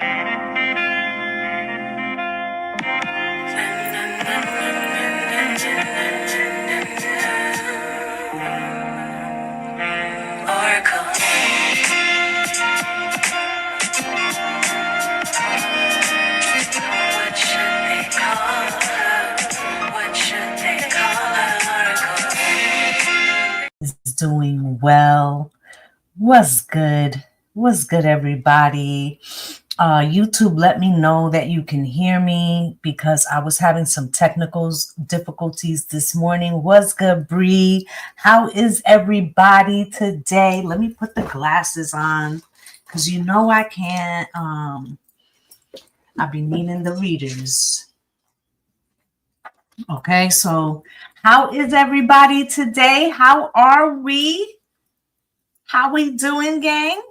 Oracle. What should they call her? What should they call her? Oracle. Is doing well. What's good? What's good, everybody? YouTube, let me know that you can hear me because I was having some technical difficulties this morning. What's good, Bree? How is everybody today? Let me put the glasses on because you know I can't. I'll be needing the readers. Okay, so how is everybody today? How are we? How we doing, gang?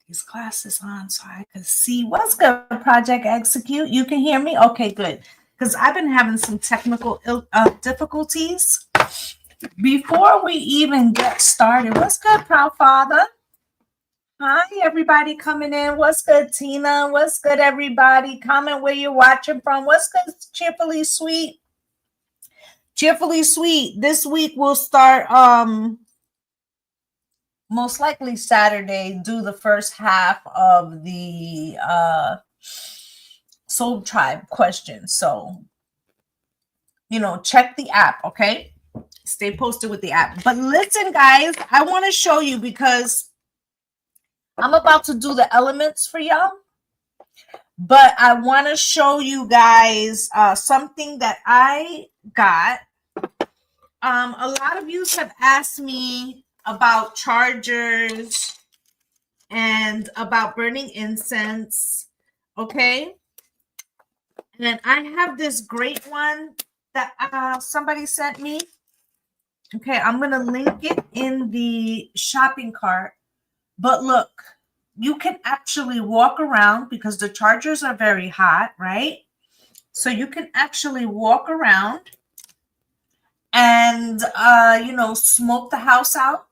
These glasses on so I can see. What's good, Project Execute? You can hear me? Okay, good. Because I've been having some technical difficulties. Before we even get started, what's good, Proud Father? Hi, everybody coming in. What's good, Tina? What's good, everybody? Comment where you're watching from. What's good, Cheerfully Sweet? Cheerfully Sweet. This week we'll start most likely Saturday, do the first half of the Soul Tribe question. So, check the app, okay? Stay posted with the app. But listen, guys, I want to show you because I'm about to do the elements for y'all. But I want to show you guys something that I got. A lot of you have asked me about chargers and about burning incense, okay? And I have this great one that somebody sent me. Okay, I'm going to link it in the shopping cart. But look, you can actually walk around because the chargers are very hot, right? So you can actually walk around and, smoke the house out.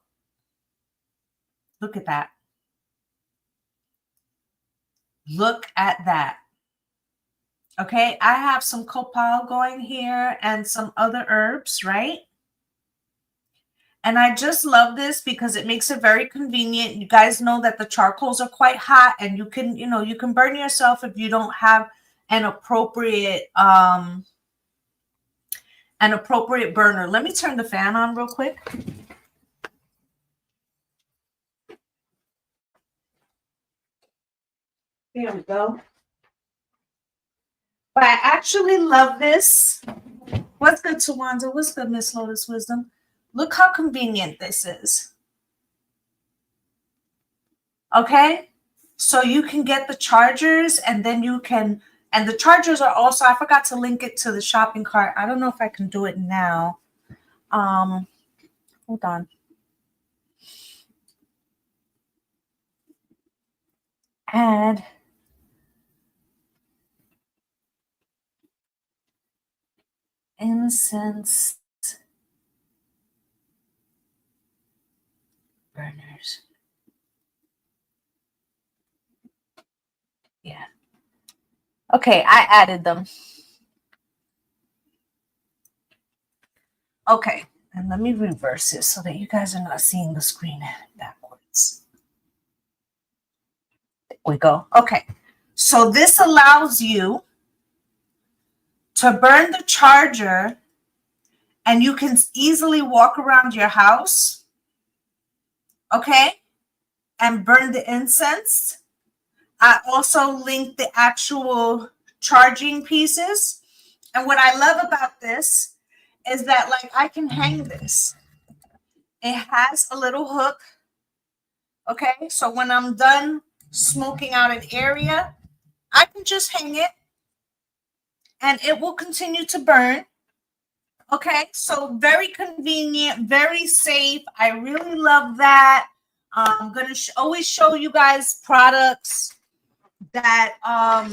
Look at that. Look at that. Okay, I have some copal going here and some other herbs, right? And I just love this because it makes it very convenient. You guys know that the charcoals are quite hot and you can burn yourself if you don't have an appropriate burner. Let me turn the fan on real quick. There we go. But I actually love this. What's good, Tawanda? What's good, Miss Lotus Wisdom? Look how convenient this is. Okay? So you can get the chargers and then you can, and the chargers are also, I forgot to link it to the shopping cart. I don't know if I can do it now. Hold on. Add. Incense burners. Yeah. Okay, I added them. Okay, and let me reverse it so that you guys are not seeing the screen backwards. There we go. Okay, so this allows you to burn the charger and you can easily walk around your house, okay, and burn the incense. I also linked the actual charging pieces. And what I love about this is that, like, I can hang this. It has a little hook, okay? So when I'm done smoking out an area, I can just hang it and it will continue to burn. Okay, so very convenient, very safe. I really love that. I'm going to always show you guys products that are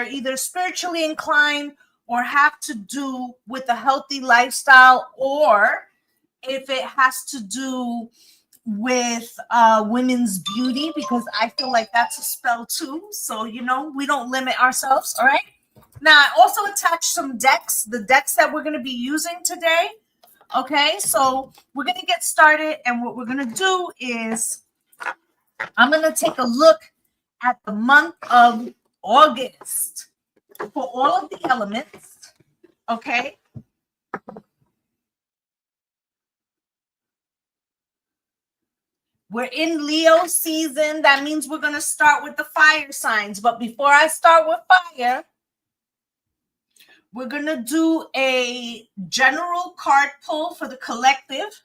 either spiritually inclined or have to do with a healthy lifestyle, or if it has to do with women's beauty, because I feel like that's a spell too. So, you know, we don't limit ourselves. All right. Now, I also attached some decks, the decks that we're going to be using today. Okay. So we're going to get started. And what we're going to do is I'm going to take a look at the month of August for all of the elements. Okay. We're in Leo season. That means we're going to start with the fire signs. But before I start with fire, we're going to do a general card pull for the collective.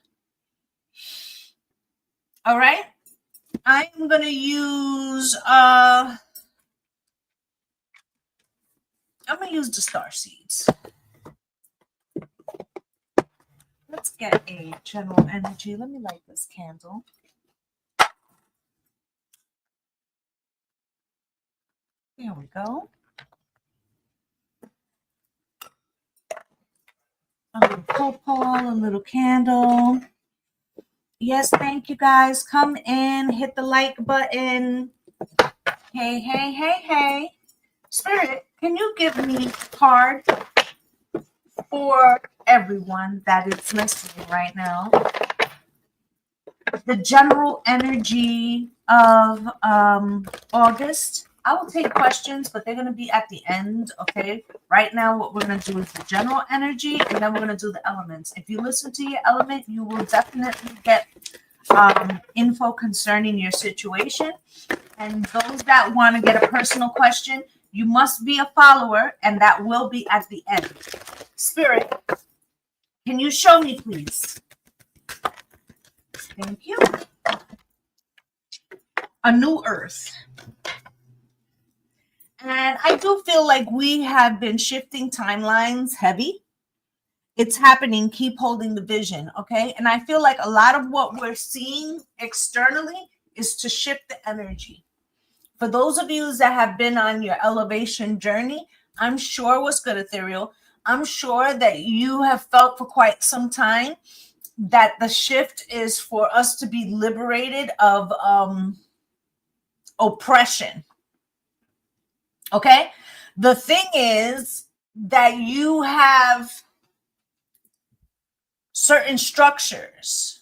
All right. I'm going to use the star seeds. Let's get a general energy. Let me light this candle. There we go. A little purple, a little candle. Yes, thank you guys. Come in, hit the like button. Hey, hey, hey, hey. Spirit, can you give me a card for everyone that is listening right now? The general energy of August. I will take questions, but they're going to be at the end, okay? Right now, what we're going to do is the general energy, and then we're going to do the elements. If you listen to your element, you will definitely get info concerning your situation. And those that want to get a personal question, you must be a follower, and that will be at the end. Spirit, can you show me, please? Thank you. A new earth. And I do feel like we have been shifting timelines heavy. It's happening. Keep holding the vision, okay? And I feel like a lot of what we're seeing externally is to shift the energy. For those of you that have been on your elevation journey, I'm sure, what's good, Ethereal, I'm sure that you have felt for quite some time that the shift is for us to be liberated of oppression. Okay? The thing is that you have certain structures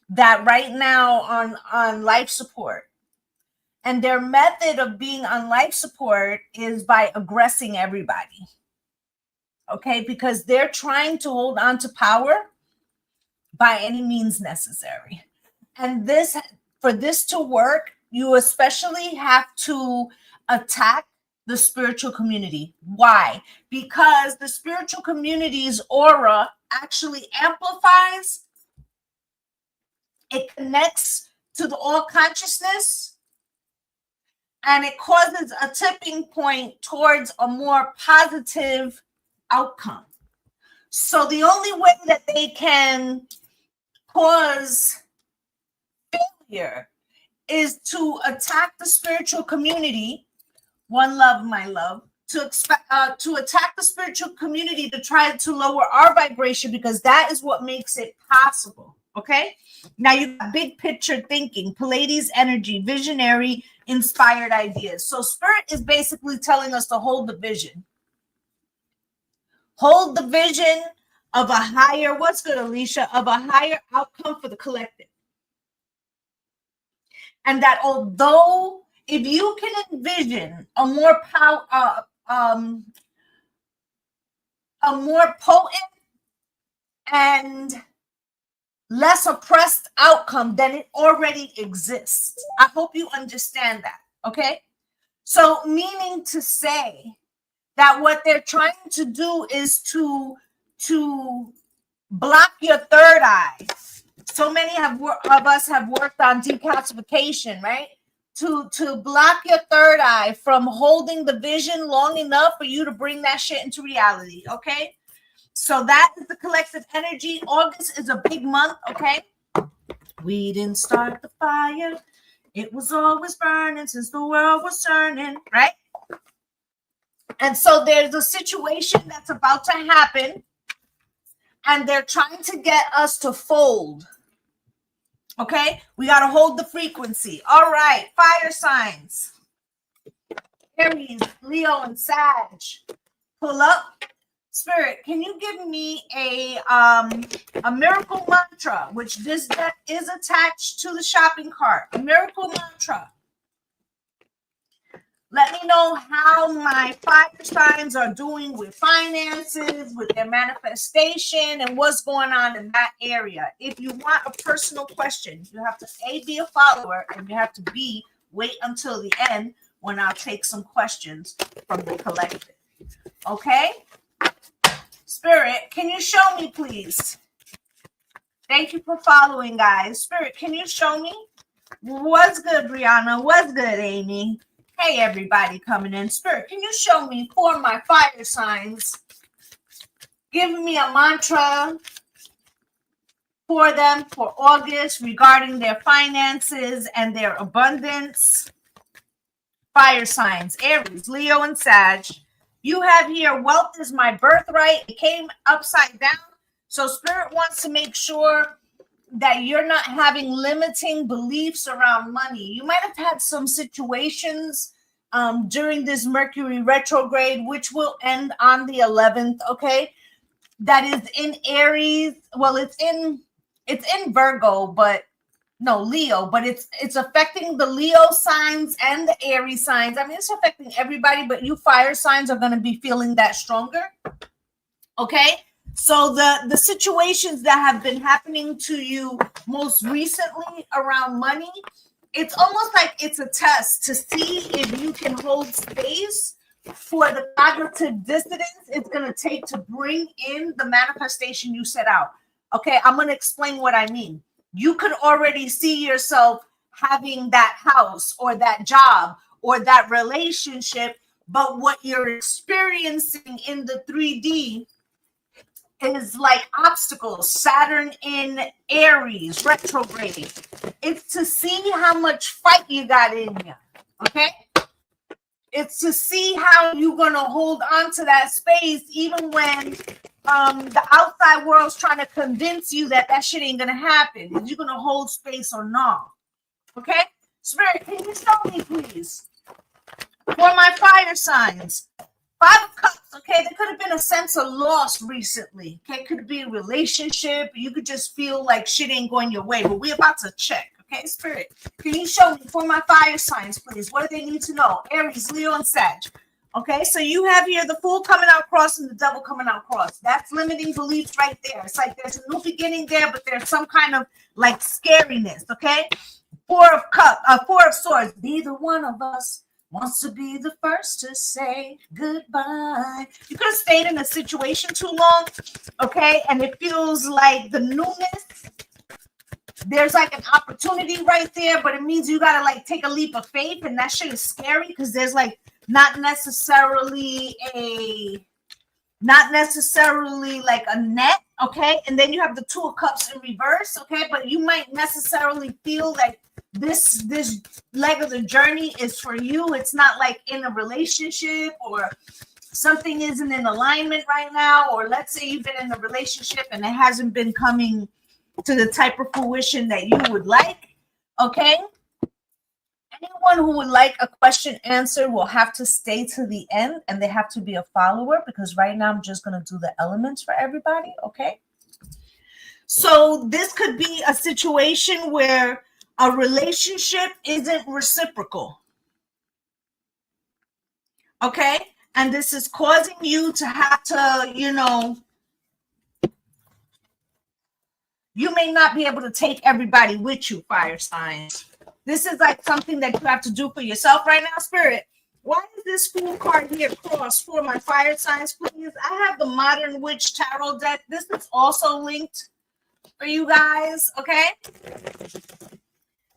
that right now on life support, and their method of being on life support is by aggressing everybody. Okay? Because they're trying to hold on to power by any means necessary. And this, for this to work, you especially have to attack the spiritual community. Why? Because the spiritual community's aura actually amplifies, it connects to the all consciousness, and it causes a tipping point towards a more positive outcome. So the only way that they can cause failure is to attack the spiritual community. One love, my love. To attack the spiritual community to try to lower our vibration, because that is what makes it possible. Okay. Now you got big picture thinking, Pleiades energy, visionary, inspired ideas. So spirit is basically telling us to hold the vision. Hold the vision of a higher, what's good, Alicia, of a higher outcome for the collective. And that although if you can envision a more potent and less oppressed outcome, then it already exists. I hope you understand that. Okay. So meaning to say that what they're trying to do is to block your third eye. So many of us have worked on decalcification, right? To block your third eye from holding the vision long enough for you to bring that shit into reality, okay? So that is the collective energy. August is a big month, okay? We didn't start the fire. It was always burning since the world was turning, right? And so there's a situation that's about to happen, and they're trying to get us to fold. Okay, we got to hold the frequency. All right, fire signs. Aries, Leo, and Sag. Pull up. Spirit, can you give me a miracle mantra, which this deck is attached to the shopping cart? A miracle mantra. Let me know how my fire signs are doing with finances, with their manifestation, and what's going on in that area. If you want a personal question, you have to A, be a follower, and you have to B, wait until the end when I'll take some questions from the collective. Okay? Spirit, can you show me, please? Thank you for following, guys. Spirit, can you show me? What's good, Brianna? What's good, Amy? Hey, everybody coming in. Spirit, can you show me for my fire signs? Give me a mantra for them for August regarding their finances and their abundance. Fire signs, Aries, Leo, and Sag. You have here, wealth is my birthright. It came upside down. So Spirit wants to make sure that you're not having limiting beliefs around money. You might have had some situations during this Mercury retrograde, which will end on the 11th, okay? That is in Aries. Well, it's in Virgo, but no, Leo, but it's affecting the Leo signs and the Aries signs. I mean, it's affecting everybody, but you fire signs are going to be feeling that stronger. Okay? So the situations that have been happening to you most recently around money, it's almost like it's a test to see if you can hold space for the cognitive dissonance it's going to take to bring in the manifestation you set out. Okay, I'm going to explain what I mean. You could already see yourself having that house or that job or that relationship, but what you're experiencing in the 3D is like obstacles. Saturn in Aries retrograde. It's to see how much fight you got in you. Okay? It's to see how you're going to hold on to that space even when the outside world's trying to convince you that that shit ain't going to happen. Is you going to hold space or not? Okay? Spirit, can you show me, please? For my fire signs. 5 of Cups, okay? There could have been a sense of loss recently. Okay? It could be a relationship. You could just feel like shit ain't going your way. But we're about to check. Okay, Spirit, can you show me for my fire signs, please? What do they need to know? Aries, Leo, and Sag. Okay, so you have here the Fool coming out cross and the Devil coming out cross. That's limiting beliefs right there. It's like there's a new beginning there, but there's some kind of like scariness, okay? 4 of Swords. Neither one of us wants to be the first to say goodbye. You could have stayed in a situation too long, okay? And it feels like the newness, there's like an opportunity right there, but it means you gotta like take a leap of faith, and that shit is scary because there's like not necessarily like a net, okay? And then you have the 2 of Cups in reverse, okay? But you might necessarily feel like this leg of the journey is for you. It's not like in a relationship or something isn't in alignment right now, or let's say you've been in a relationship and it hasn't been coming to the type of fruition that you would like, okay? Anyone who would like a question answered will have to stay to the end, and they have to be a follower, because right now I'm just going to do the elements for everybody, okay? So this could be a situation where a relationship isn't reciprocal, okay? And this is causing you to have to, you may not be able to take everybody with you, fire signs. This is like something that you have to do for yourself right now, Spirit. Why is this Fool card here cross for my fire signs, please? I have the Modern Witch Tarot deck. This is also linked for you guys, okay?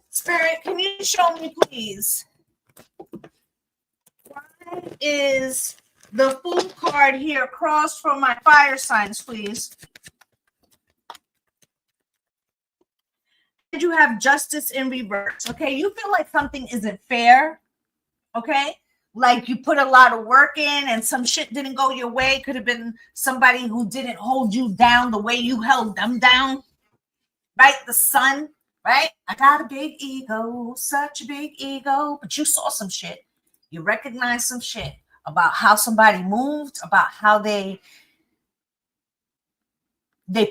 Spirit, can you show me, please? Why is the Fool card here cross for my fire signs, please? You have Justice in reverse, okay? You feel like something isn't fair, okay? Like you put a lot of work in and some shit didn't go your way. Could have been somebody who didn't hold you down the way you held them down, right? The Sun, right? I got a big ego, such a big ego, but you saw some shit. You recognize some shit about how somebody moved, about how they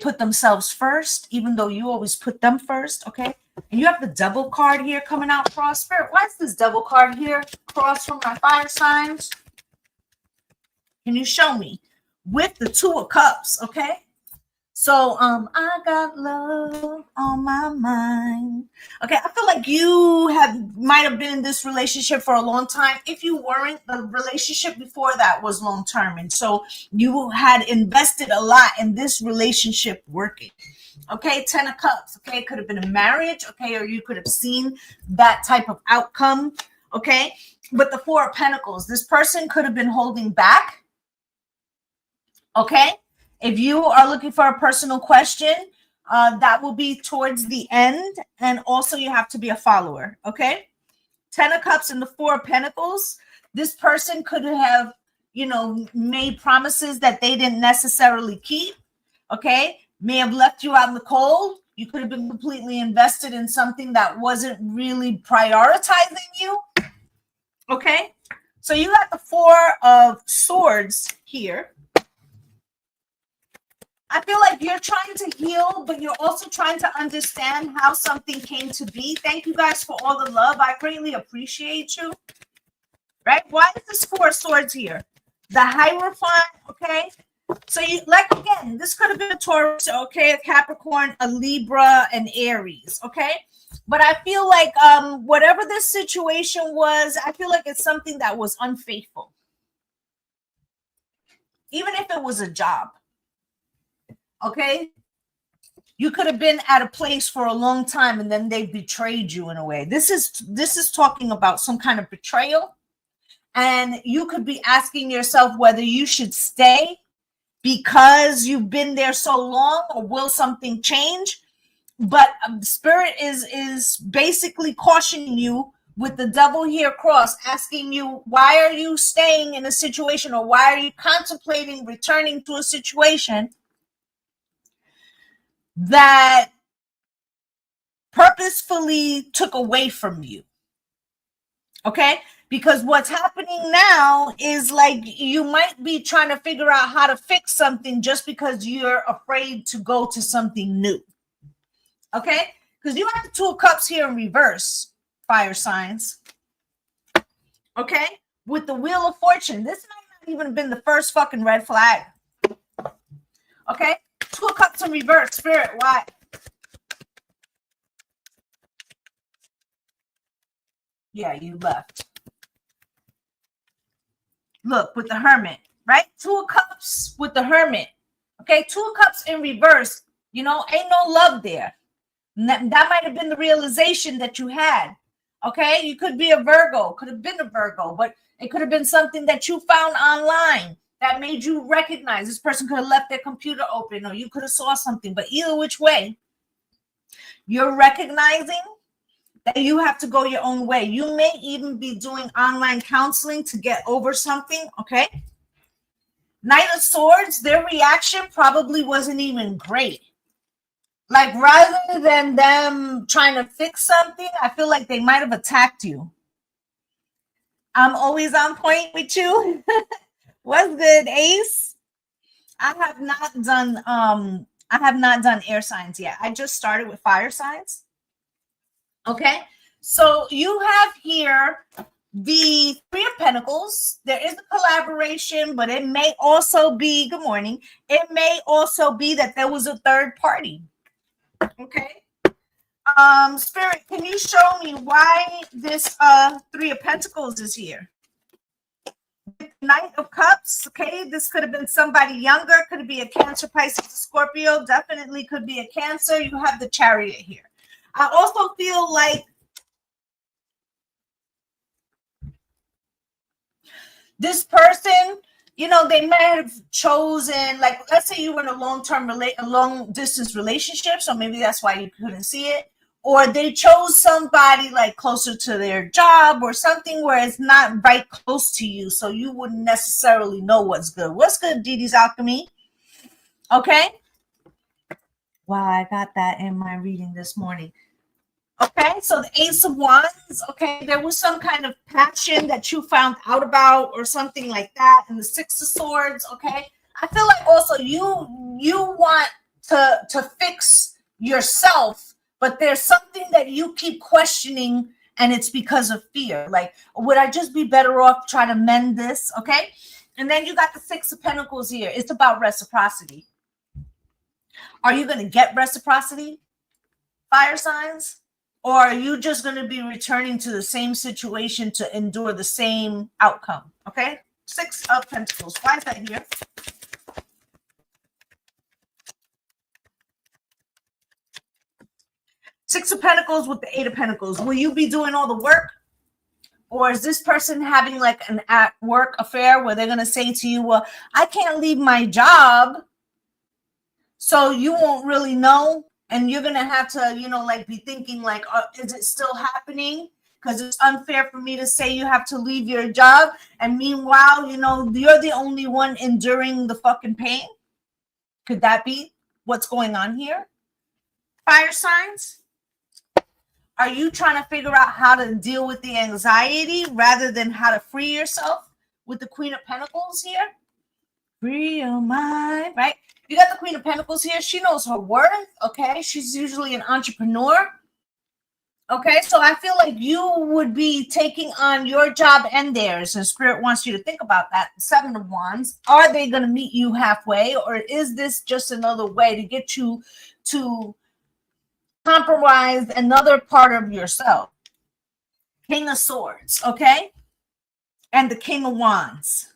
put themselves first, even though you always put them first, okay? And you have the double card here coming out cross. Spirit, why is this double card here cross from my fire signs? Can you show me? With the Two of Cups, okay? So I got love on my mind. Okay, I feel like you might have been in this relationship for a long time. If you weren't, the relationship before that was long term, and so you had invested a lot in this relationship working. Okay, 10 of Cups. Okay, it could have been a marriage. Okay, or you could have seen that type of outcome. Okay, but the Four of Pentacles, this person could have been holding back. Okay. If you are looking for a personal question, that will be towards the end. And also you have to be a follower, okay? 10 of Cups and the Four of Pentacles. This person could have, made promises that they didn't necessarily keep, okay? May have left you out in the cold. You could have been completely invested in something that wasn't really prioritizing you, okay? So you got the Four of Swords here. I feel like you're trying to heal, but you're also trying to understand how something came to be. Thank you guys for all the love. I greatly appreciate you. Right? Why is this Four of Swords here? The Hierophant, okay? So you again, this could have been a Taurus, okay, a Capricorn, a Libra, and Aries, okay? But I feel like whatever this situation was, I feel like it's something that was unfaithful. Even if it was a job. Okay, you could have been at a place for a long time and then they betrayed you in a way. This is talking about some kind of betrayal, and you could be asking yourself whether you should stay because you've been there so long, or will something change? But Spirit is basically cautioning you with the Devil here cross, asking you, why are you staying in a situation, or why are you contemplating returning to a situation that purposefully took away from you? Okay, because what's happening now is like you might be trying to figure out how to fix something just because you're afraid to go to something new. Okay, because you have the Two of Cups here in reverse, fire signs. Okay, with the Wheel of Fortune, this might not even have been the first fucking red flag. Okay, Two of Cups in reverse. Spirit, why? Yeah, you left. Look, with the Hermit, right? Two of Cups with the Hermit. Okay, Two of Cups in reverse. Ain't no love there. That might have been the realization that you had. Okay, you could be a Virgo, could have been a Virgo, but it could have been something that you found online that made you recognize this person could have left their computer open, or you could have saw something. But either which way, you're recognizing that you have to go your own way. You may even be doing online counseling to get over something, okay? Knight of Swords, their reaction probably wasn't even great. Like, rather than them trying to fix something, I feel like they might have attacked you. I'm always on point with you. What's good, Ace? I have not done air signs yet. I just started with fire signs. Okay, so you have here the Three of Pentacles. There is a collaboration, but it may also be, good morning, it may also be that there was a third party. Okay. Spirit, can you show me why this Three of Pentacles is here? Knight of Cups, okay, this could have been somebody younger, could be a Cancer, Pisces, Scorpio, definitely could be a Cancer. You have the Chariot here. I also feel like this person, they may have chosen, like, let's say you were in a long distance relationship, so maybe that's why you couldn't see it. Or they chose somebody like closer to their job or something where it's not right close to you, so you wouldn't necessarily know what's good. What's good, Didi's Alchemy? Okay. Wow, I got that in my reading this morning. Okay, so the Ace of Wands, okay, there was some kind of passion that you found out about or something like that. And the Six of Swords, okay. I feel like also you want to fix yourself, but there's something that you keep questioning, and it's because of fear. Like, would I just be better off trying to mend this? Okay. And then you got the Six of Pentacles here. It's about reciprocity. Are you going to get reciprocity, fire signs? Or are you just going to be returning to the same situation to endure the same outcome? Okay. Six of Pentacles. Why is that here? Six of Pentacles with the Eight of Pentacles. Will you be doing all the work? Or is this person having like an at work affair where they're going to say to you, well, I can't leave my job, so you won't really know. And you're going to have to, like be thinking like, is it still happening? Because it's unfair for me to say you have to leave your job. And meanwhile, you're the only one enduring the fucking pain. Could that be what's going on here? Fire signs? Are you trying to figure out how to deal with the anxiety rather than how to free yourself with the Queen of Pentacles here? Free your mind, right? You got the Queen of Pentacles here. She knows her worth, okay? She's usually an entrepreneur, okay? So I feel like you would be taking on your job and theirs, and Spirit wants you to think about that. Seven of Wands. Are they going to meet you halfway, or is this just another way to get you to compromise another part of yourself? King of Swords, okay? And the King of Wands.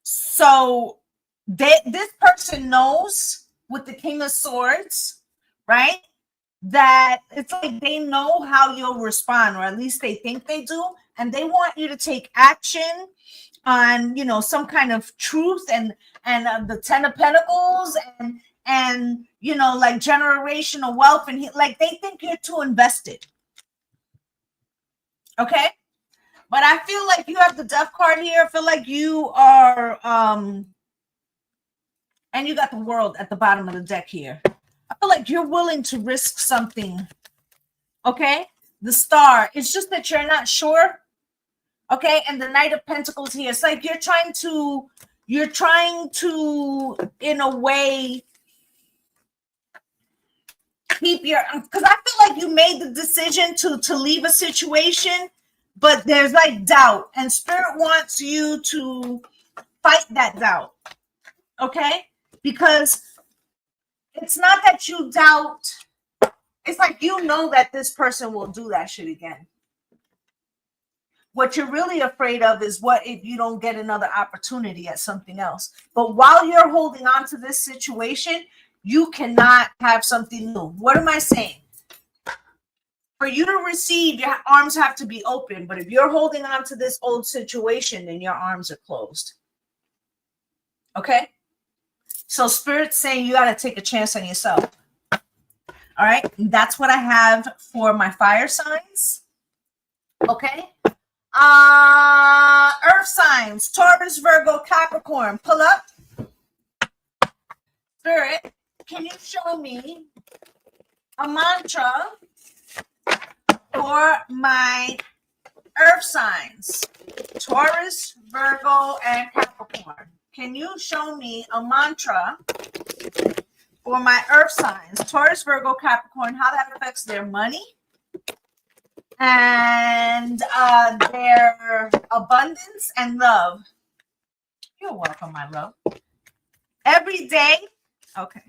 So this person knows with the King of Swords, right? That it's like they know how you'll respond, or at least they think they do. And they want you to take action on, some kind of truth and the Ten of Pentacles and like generational wealth. And like they think you're too invested. Okay. But I feel like you have the Death card here. I feel like you are, and you got the World at the bottom of the deck here. I feel like you're willing to risk something. Okay. The Star. It's just that you're not sure. Okay. And the Knight of Pentacles here. It's like you're trying to, in a way, keep your, because I feel like you made the decision to leave a situation, but there's like doubt, and Spirit wants you to fight that doubt. Okay. Because it's not that you doubt. It's like, that this person will do that shit again. What you're really afraid of is what if you don't get another opportunity at something else. But while you're holding on to this situation, you cannot have something new. What am I saying? For you to receive, your arms have to be open. But if you're holding on to this old situation, then your arms are closed. Okay? So Spirit's saying you got to take a chance on yourself. All right? And that's what I have for my fire signs. Okay? Earth signs, Taurus, Virgo, Capricorn. Pull up. Spirit, can you show me a mantra for my earth signs? Taurus, Virgo, and Capricorn. Can you show me a mantra for my earth signs? Taurus, Virgo, Capricorn, how that affects their money and their abundance and love. You're welcome, my love. Every day, okay.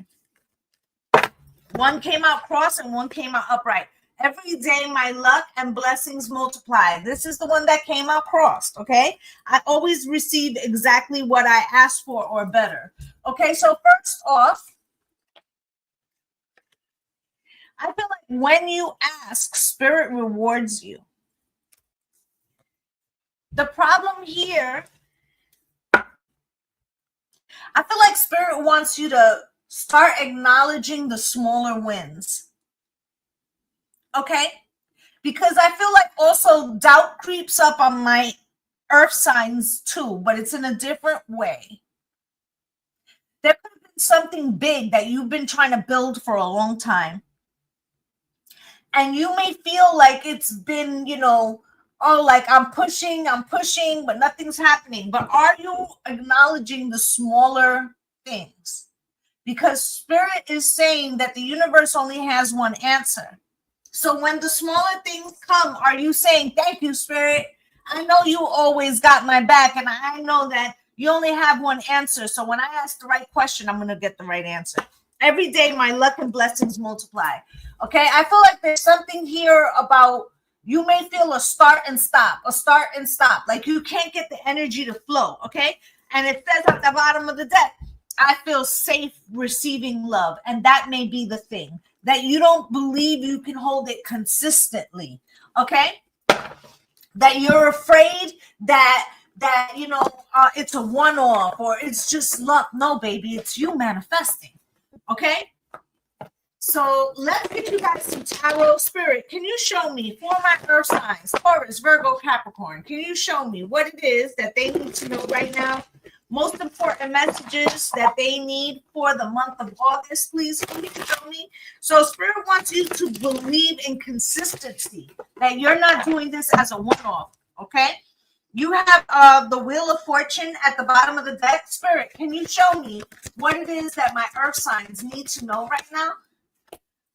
One came out cross and one came out upright. Every day, my luck and blessings multiply. This is the one that came out crossed, okay? I always receive exactly what I asked for or better. Okay, so first off, I feel like when you ask, Spirit rewards you. The problem here, I feel like Spirit wants you to start acknowledging the smaller wins. Okay? Because I feel like also doubt creeps up on my earth signs too, but it's in a different way. There could have been something big that you've been trying to build for a long time. And you may feel like it's been, oh, like I'm pushing, but nothing's happening. But are you acknowledging the smaller things? Because Spirit is saying that the universe only has one answer. So when the smaller things come, are you saying, thank you, Spirit? I know you always got my back, and I know that you only have one answer. So when I ask the right question, I'm going to get the right answer. Every day, my luck and blessings multiply. Okay, I feel like there's something here about you may feel a start and stop. Like you can't get the energy to flow. Okay, and it says at the bottom of the deck, I feel safe receiving love. And that may be the thing, that you don't believe you can hold it consistently. Okay, that you're afraid that it's a one-off or it's just luck. No, baby, it's you manifesting. Okay, so let's get you guys some tarot. Spirit, can you show me for my earth signs, Taurus, Virgo, Capricorn, can you show me what it is that they need to know right now? Most important messages that they need for the month of August, please. Can you show me? So Spirit wants you to believe in consistency, that you're not doing this as a one-off. Okay, you have the Wheel of Fortune at the bottom of the deck. Spirit, can you show me what it is that my earth signs need to know right now?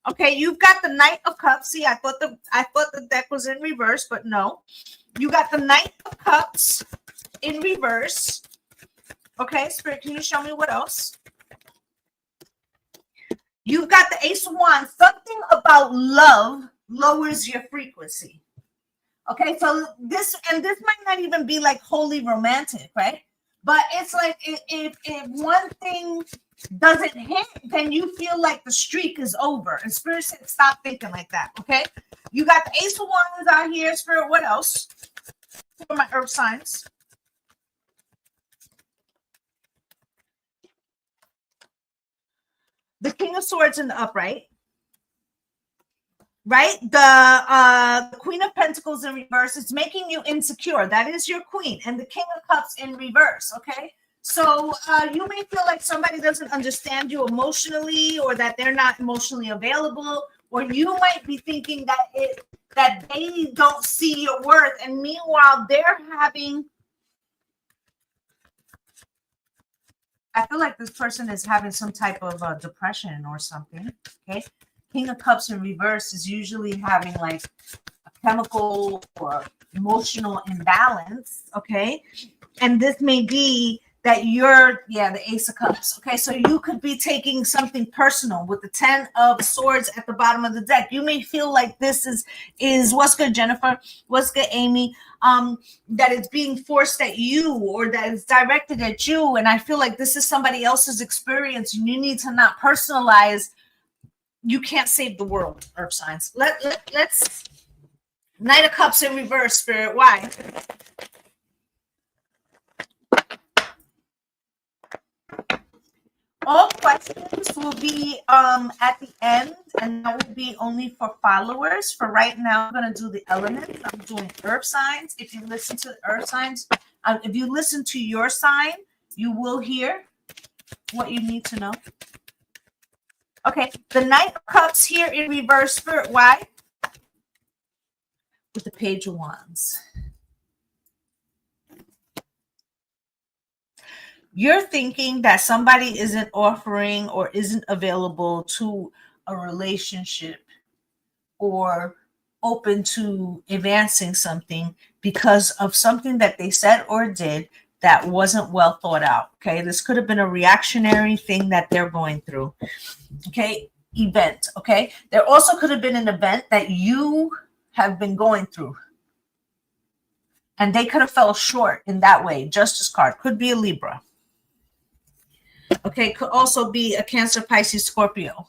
Okay, you've got the Knight of Cups. See, I thought the deck was in reverse, but no. You got the Knight of Cups in reverse. Okay, Spirit, can you show me what else? You've got the Ace of Wands. Something about love lowers your frequency. Okay, so this might not even be like wholly romantic, right? But it's like if one thing doesn't hit, then you feel like the streak is over. And Spirit said, stop thinking like that, okay? You got the Ace of Wands out here. Spirit, what else for my earth signs? The King of Swords in the upright, right? The Queen of Pentacles in reverse. It's making you insecure. That is your queen. And the King of Cups in reverse, okay? So you may feel like somebody doesn't understand you emotionally, or that they're not emotionally available, or you might be thinking that they don't see your worth. And meanwhile, they're having... I feel like this person is having some type of depression or something. Okay, King of Cups in reverse is usually having like a chemical or emotional imbalance. Okay, and this may be that you're the Ace of Cups. Okay, so you could be taking something personal with the Ten of Swords at the bottom of the deck. You may feel like this is what's good, Jennifer? What's good, Amy? That it's being forced at you, or that it's directed at you. And I feel like this is somebody else's experience, and you need to not personalize. You can't save the world, earth signs. Let's Knight of Cups in reverse, Spirit. Why? All questions will be at the end, and that will be only for followers. For right now, I'm going to do the elements. I'm doing earth signs. If you listen to the earth signs, if you listen to your sign, you will hear what you need to know. Okay, the Knight of Cups here in reverse, Spirit. Why? With the Page of Wands. You're thinking that somebody isn't offering or isn't available to a relationship or open to advancing something because of something that they said or did that wasn't well thought out. Okay, this could have been a reactionary thing that they're going through. Okay, event. Okay, there also could have been an event that you have been going through, and they could have fell short in that way. Justice card could be a Libra. Okay, could also be a Cancer, Pisces, Scorpio.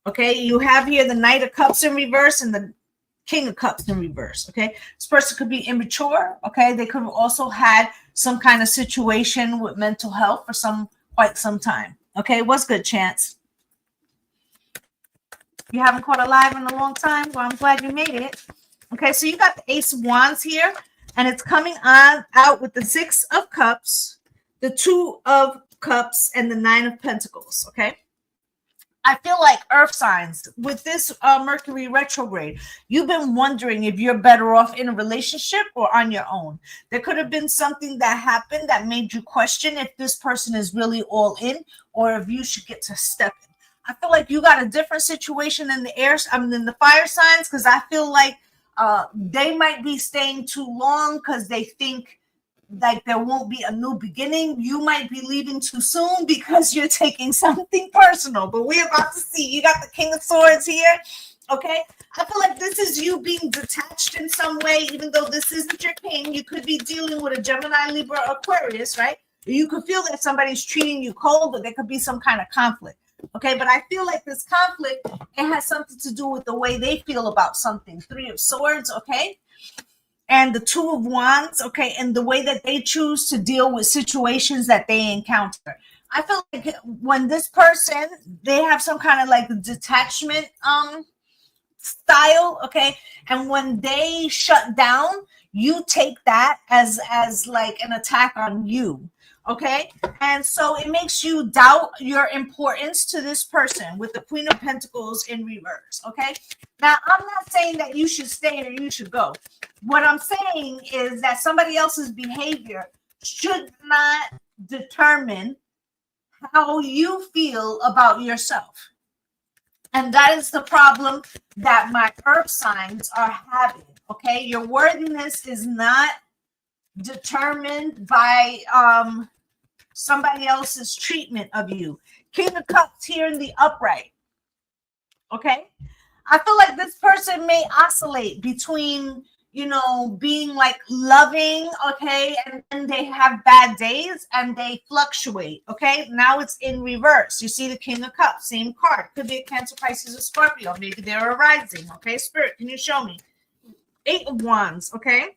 Okay, you have here the Knight of Cups in reverse and the King of Cups in reverse. Okay, this person could be immature. Okay, they could have also had some kind of situation with mental health for quite some time. Okay, what's good, Chance? You haven't caught a live in a long time. Well, I'm glad you made it. Okay, so you got the Ace of Wands here, and it's coming out with the Six of Cups, the Two of Cups, and the Nine of Pentacles. Okay, I feel like earth signs with this Mercury retrograde, you've been wondering if you're better off in a relationship or on your own. There could have been something that happened that made you question if this person is really all in or if you should get to step in. I feel like you got a different situation in the air, in the fire signs, because I feel like they might be staying too long because they think like there won't be a new beginning. You might be leaving too soon because you're taking something personal. But we're about to see. You got the King of Swords here. Okay. I feel like this is you being detached in some way, even though this isn't your king. You could be dealing with a Gemini, Libra, Aquarius, right? You could feel that somebody's treating you cold, but there could be some kind of conflict. Okay, but I feel like this conflict, it has something to do with the way they feel about something. Three of Swords, okay? And the Two of Wands, okay, and the way that they choose to deal with situations that they encounter. I feel like when this person, they have some kind of like detachment style, okay, and when they shut down, you take that as like an attack on you, okay, and so it makes you doubt your importance to this person with the Queen of Pentacles in reverse, okay. Now, I'm not saying that you should stay or you should go. What I'm saying is that somebody else's behavior should not determine how you feel about yourself. And that is the problem that my earth signs are having, okay? Your worthiness is not determined by somebody else's treatment of you. King of Cups here in the upright, okay? I feel like this person may oscillate between, you know, being like loving, okay, and then they have bad days and they fluctuate, okay? Now it's in reverse. You see the King of Cups, same card. Could be a Cancer, Pisces, or Scorpio. Maybe they're a rising, okay? Spirit, can you show me? Eight of Wands, okay?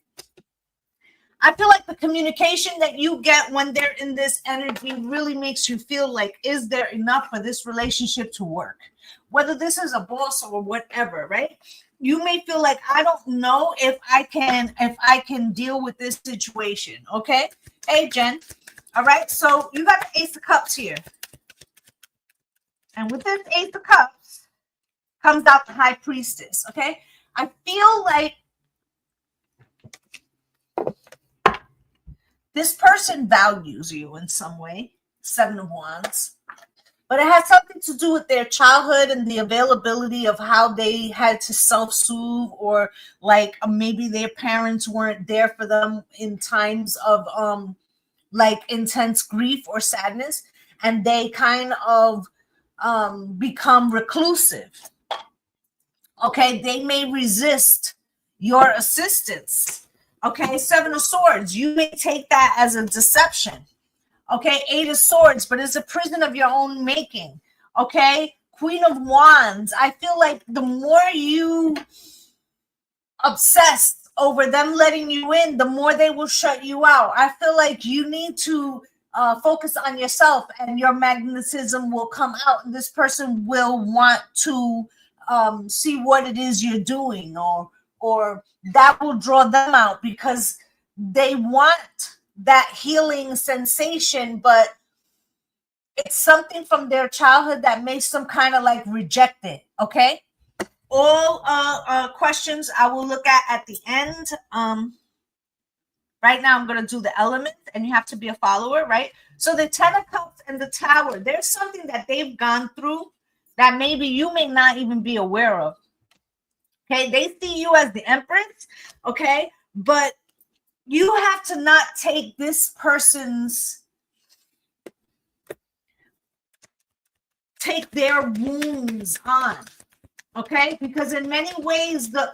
I feel like the communication that you get when they're in this energy really makes you feel like, is there enough for this relationship to work? Whether this is a boss or whatever, right? You may feel like, I don't know if I can deal with this situation, okay? Hey, Jen. All right, so you got the Ace of Cups here. And with this Ace of Cups comes out the High Priestess, okay? I feel like this person values you in some way, Seven of Wands, but it has something to do with their childhood and the availability of how they had to self-soothe, or like maybe their parents weren't there for them in times of like intense grief or sadness, and they kind of become reclusive. Okay, they may resist your assistance. Okay, Seven of Swords, you may take that as a deception. Okay, Eight of Swords, but it's a prison of your own making. Okay, Queen of Wands, I feel like the more you obsess over them letting you in, the more they will shut you out. I feel like you need to focus on yourself, and your magnetism will come out, and this person will want to see what it is you're doing, or that will draw them out because they want that healing sensation, but it's something from their childhood that makes them kind of like reject it. Okay, all questions I will look at the end. Right now I'm going to do the elements, and you have to be a follower, right? So the Ten of Cups and the Tower, there's something that they've gone through that maybe you may not even be aware of. Okay, they see you as the Empress, okay, but you have to not take this person's, take their wounds on, okay, because in many ways the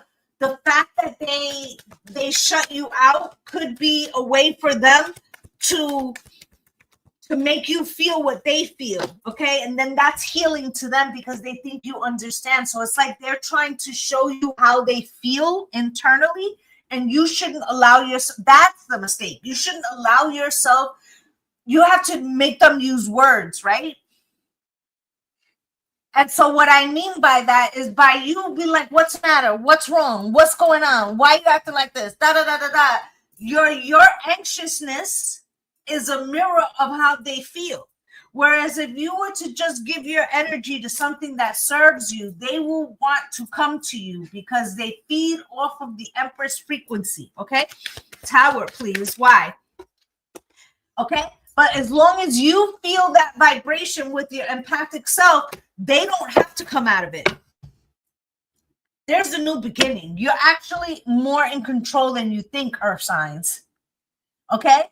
fact that they shut you out could be a way for them to make you feel what they feel, okay? And then that's healing to them because they think you understand. So it's like they're trying to show you how they feel internally, and you shouldn't allow yourself, that's the mistake. You shouldn't allow yourself, you have to make them use words, right? And so what I mean by that is by you be like, what's the matter? What's wrong? What's going on? Why are you acting like this? Da da da da da. Your anxiousness is a mirror of how they feel. Whereas if you were to just give your energy to something that serves you, they will want to come to you because they feed off of the Empress frequency. Okay. Tower, please. Why? Okay. But as long as you feel that vibration with your empathic self, they don't have to come out of it. There's a new beginning. You're actually more in control than you think, Earth signs. Okay?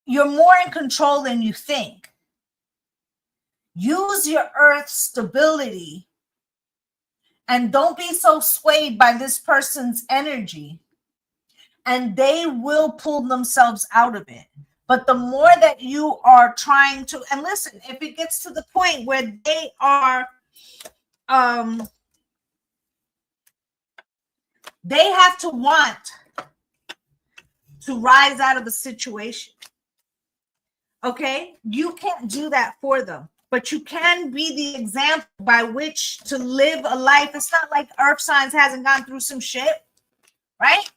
You're more in control than you think. Use your Earth stability and don't be so swayed by this person's energy, and they will pull themselves out of it. But the more that you are trying to, and listen, if it gets to the point where they are, they have to want to rise out of a situation. Okay? You can't do that for them, but you can be the example by which to live a life. It's not like Earth signs hasn't gone through some shit, right?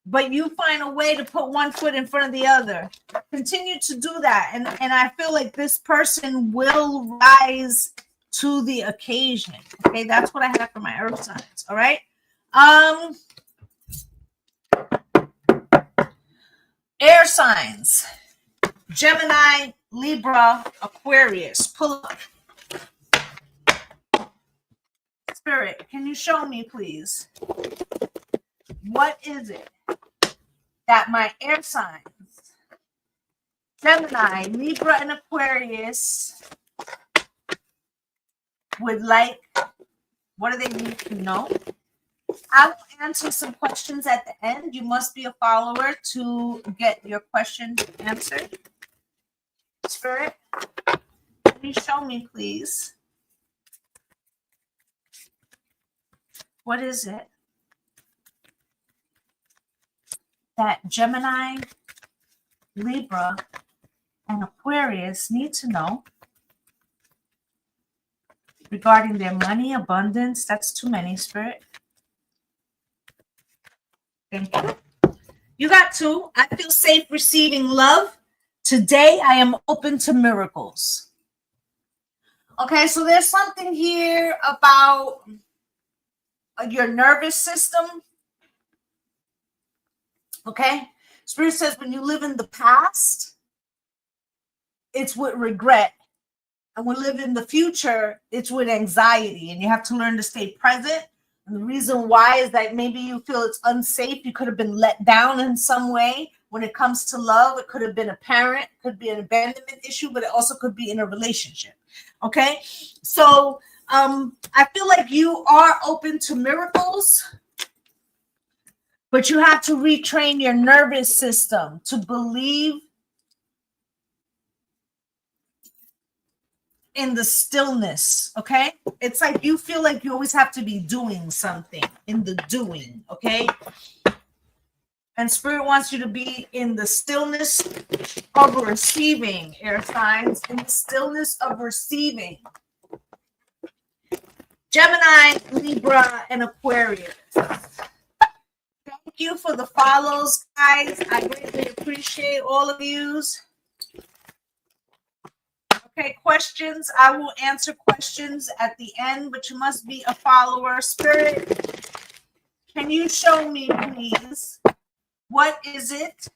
But you find a way to put one foot in front of the other. Continue to do that. And I feel like this person will rise to the occasion. Okay, that's what I have for my Earth signs. All right. Air signs. Gemini, Libra, Aquarius. Pull up. Spirit, can you show me, please? What is it that my air signs, Gemini, Libra, and Aquarius would like? What do they need to know? I will answer some questions at the end. You must be a follower to get your question answered. Spirit, can you show me, please? What is it that Gemini, Libra, and Aquarius need to know regarding their money, abundance? That's too many, Spirit. Thank you. You got two. I feel safe receiving love. Today, I am open to miracles. Okay, so there's something here about your nervous system. Okay, Spirit says when you live in the past, it's with regret. And when you live in the future, it's with anxiety. And you have to learn to stay present. And the reason why is that maybe you feel it's unsafe. You could have been let down in some way. When it comes to love, it could have been a parent, could be an abandonment issue, but it also could be in a relationship. Okay, so I feel like you are open to miracles, but you have to retrain your nervous system to believe in the stillness. Okay, it's like you feel like you always have to be doing something in the doing. Okay. And Spirit wants you to be in the stillness of receiving, air signs, in the stillness of receiving. Gemini, Libra, and Aquarius. Thank you for the follows, guys. I greatly appreciate all of yous. Okay, questions. I will answer questions at the end, but you must be a follower. Spirit, can you show me, please? What is it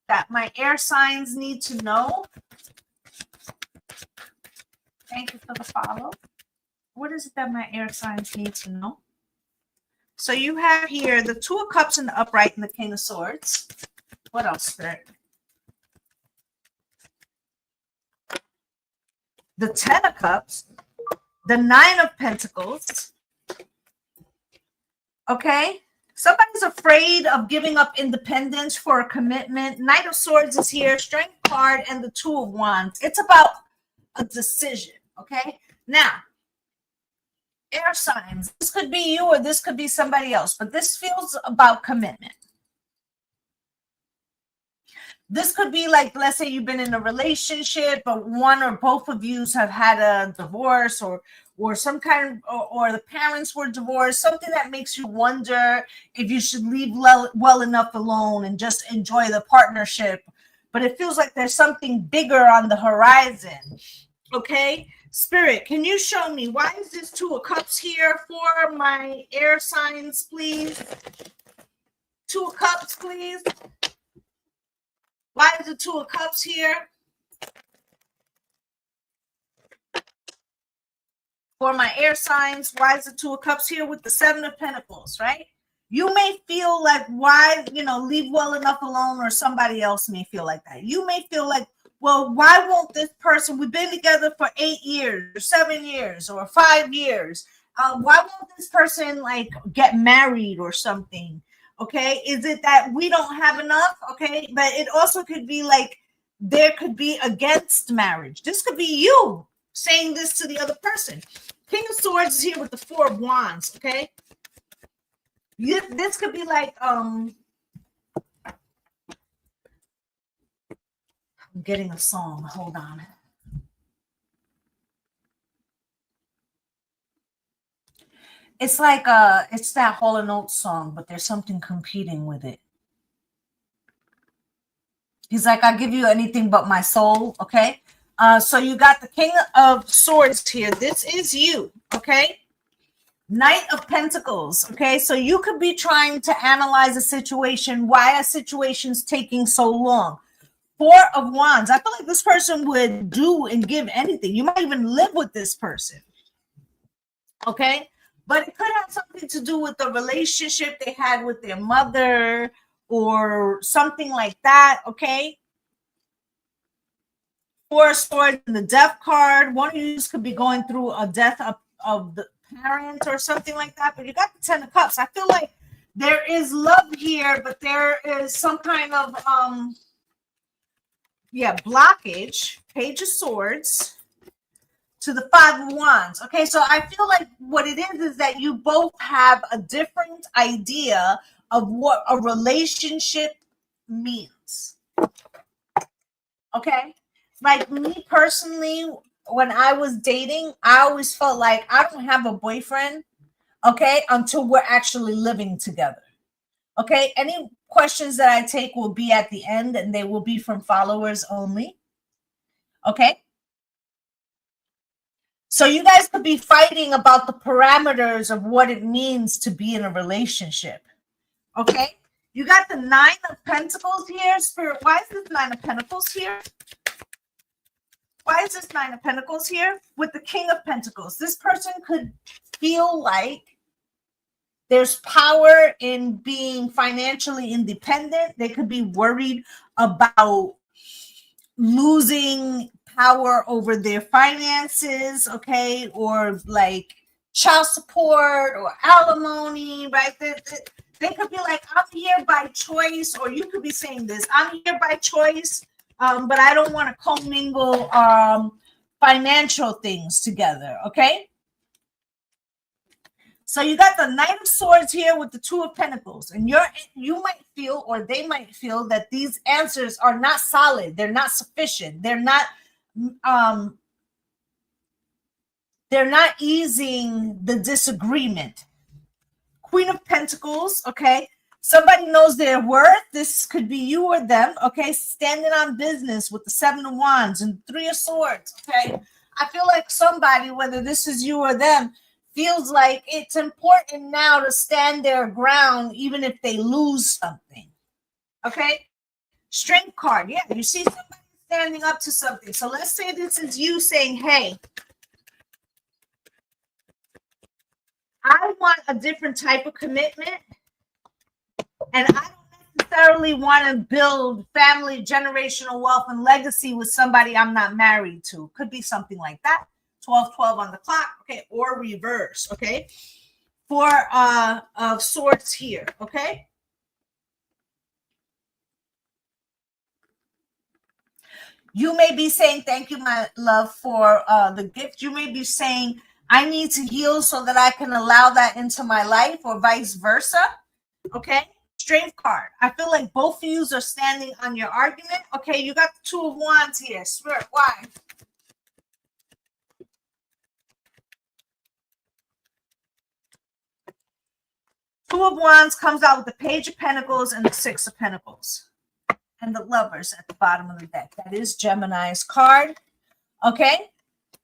that my air signs need to know? Thank you for the follow. What is it that my air signs need to know? So you have here the Two of Cups in the upright and the King of Swords. What else, Spirit? The Ten of Cups, the Nine of Pentacles. Okay, somebody's afraid of giving up independence for a commitment. Knight of Swords is here, Strength card, and the Two of Wands. It's about a decision. Okay, now, air signs. This could be you or this could be somebody else, but this feels about commitment. This could be like, let's say you've been in a relationship, but one or both of you have had a divorce, or some kind of, or the parents were divorced, something that makes you wonder if you should leave well enough alone and just enjoy the partnership. But it feels like there's something bigger on the horizon. Okay, Spirit, can you show me why is this Two of Cups here for my air signs, please? Two of Cups, please. Why is the Two of Cups here? For my air signs, why is the Two of Cups here with the Seven of Pentacles, right? You may feel like, why, leave well enough alone, or somebody else may feel like that. You may feel like, well, why won't this person, we've been together for 8 years, or 7 years, or 5 years. Why won't this person like get married or something? Okay, is it that we don't have enough? Okay, but it also could be like there could be against marriage. This could be you saying this to the other person. King of Swords is here with the Four of Wands. Okay, this could be like I'm getting a song. Hold on. It's like it's that Hall & Oates song, but there's something competing with it. He's like, I'll give you anything but my soul. Okay. So you got the King of Swords here. This is you. Okay. Knight of Pentacles. Okay. So you could be trying to analyze a situation, why a situation's taking so long. Four of Wands. I feel like this person would do and give anything. You might even live with this person. Okay. But it could have something to do with the relationship they had with their mother or something like that, okay? Four of Swords in the Death card. One of you could be going through a death of the parent or something like that, but you got the Ten of Cups. I feel like there is love here, but there is some kind of, blockage. Page of Swords to the Five of Wands. Okay, so I feel like what it is that you both have a different idea of what a relationship means. Okay, like me personally, when I was dating, I always felt like I don't have a boyfriend, okay, until we're actually living together. Okay, any questions that I take will be at the end, and they will be from followers only. Okay. So you guys could be fighting about the parameters of what it means to be in a relationship. Okay. You got the Nine of Pentacles here. Spirit, why is this Nine of Pentacles here? Why is this Nine of Pentacles here with the King of Pentacles? This person could feel like there's power in being financially independent. They could be worried about losing power over their finances, okay, or like child support or alimony, right? They could be like, I'm here by choice, or you could be saying this, I'm here by choice, but I don't want to commingle financial things together, okay? So you got the Knight of Swords here with the Two of Pentacles, and you might feel, or they might feel, that these answers are not solid, they're not sufficient, they're not easing the disagreement. Queen of Pentacles, okay? Somebody knows their worth. This could be you or them, okay? Standing on business with the Seven of Wands and Three of Swords, okay? I feel like somebody, whether this is you or them, feels like it's important now to stand their ground even if they lose something, okay? Strength card, yeah, you see somebody standing up to something. So let's say this is you saying, hey, I want a different type of commitment, and I don't necessarily want to build family, generational wealth, and legacy with somebody I'm not married to. Could be something like that. 12-12 on the clock, okay, or reverse, okay? Four of Swords here, okay? You may be saying, thank you, my love, for the gift. You may be saying, I need to heal so that I can allow that into my life, or vice versa, okay? Strength card. I feel like both of you are standing on your argument. Okay, you got the Two of Wands here. Spirit, why? Two of Wands comes out with the Page of Pentacles and the Six of Pentacles. And the Lovers at the bottom of the deck. That is Gemini's card. Okay.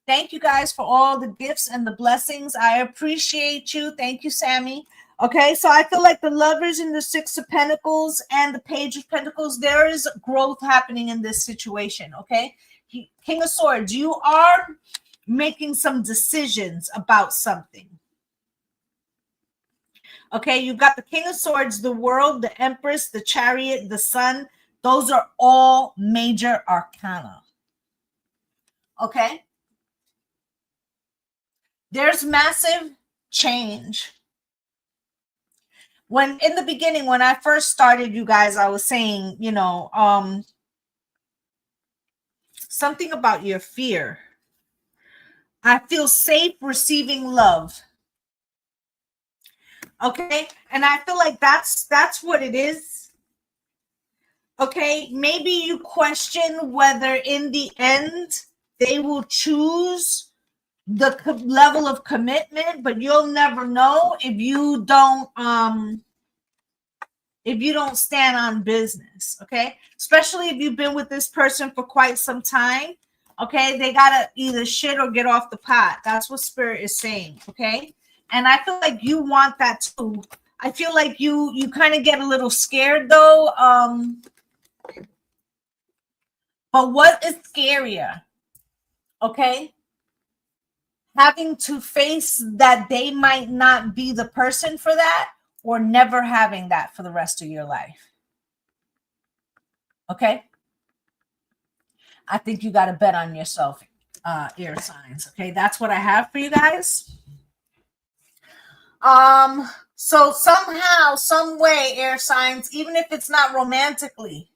Thank you guys for all the gifts and the blessings. I appreciate you. Thank you, Sammy. Okay, so I feel like the Lovers in the Six of Pentacles and the Page of Pentacles, there is growth happening in this situation, okay? King of Swords, you are making some decisions about something. Okay, you've got the King of Swords, the World, the Empress, the Chariot, the Sun. Those are all major arcana. Okay? There's massive change. When in the beginning, when I first started, you guys, I was saying, you know, something about your fear. I feel safe receiving love. Okay, and I feel like that's what it is. Okay, maybe you question whether in the end they will choose the level of commitment, but you'll never know if you don't stand on business. Okay, especially if you've been with this person for quite some time. Okay, they gotta either shit or get off the pot. That's what Spirit is saying. Okay, and I feel like you want that too. I feel like you kind of get a little scared though. But what is scarier? Okay, having to face that they might not be the person for that, or never having that for the rest of your life. Okay, I think you got to bet on yourself, air signs. Okay, that's what I have for you guys. So somehow, some way, air signs, even if it's not romantically,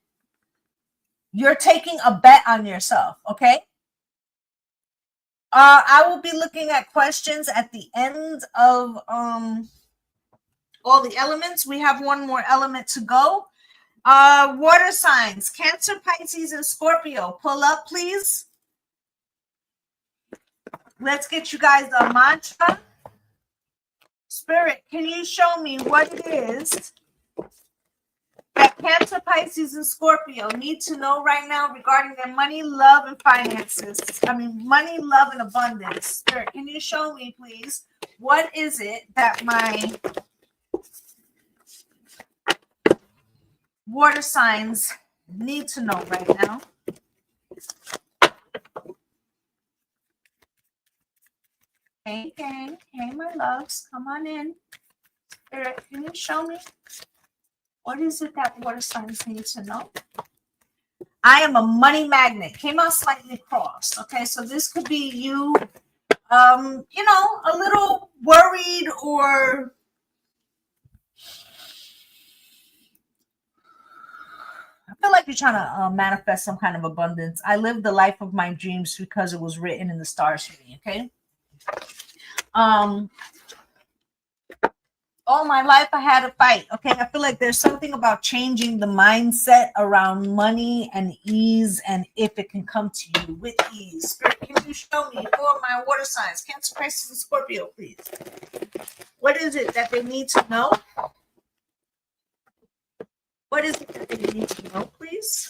you're taking a bet on yourself. Okay. I will be looking at questions at the end of all the elements. We have one more element to go. Water signs, Cancer, Pisces, and Scorpio. Pull up, please. Let's get you guys a mantra. Spirit, can you show me what it is that Cancer, Pisces, and Scorpio need to know right now regarding their money, love, and finances? I mean, money, love, and abundance. Spirit, can you show me, please, what is it that my water signs need to know right now? Hey, gang. Hey, my loves. Come on in. Spirit, can you show me what is it that water signs need to know? I am a money magnet. Came out slightly crossed. Okay, so this could be you, you know, a little worried or I feel like you're trying to manifest some kind of abundance. I live the life of my dreams because it was written in the stars for me. Okay. All my life I had a fight. Okay, I feel like there's something about changing the mindset around money and ease, and if it can come to you with ease. Spirit, can you show me for my water signs, Cancer, Pisces, and Scorpio, please? What is it that they need to know? What is it that they need to know, please?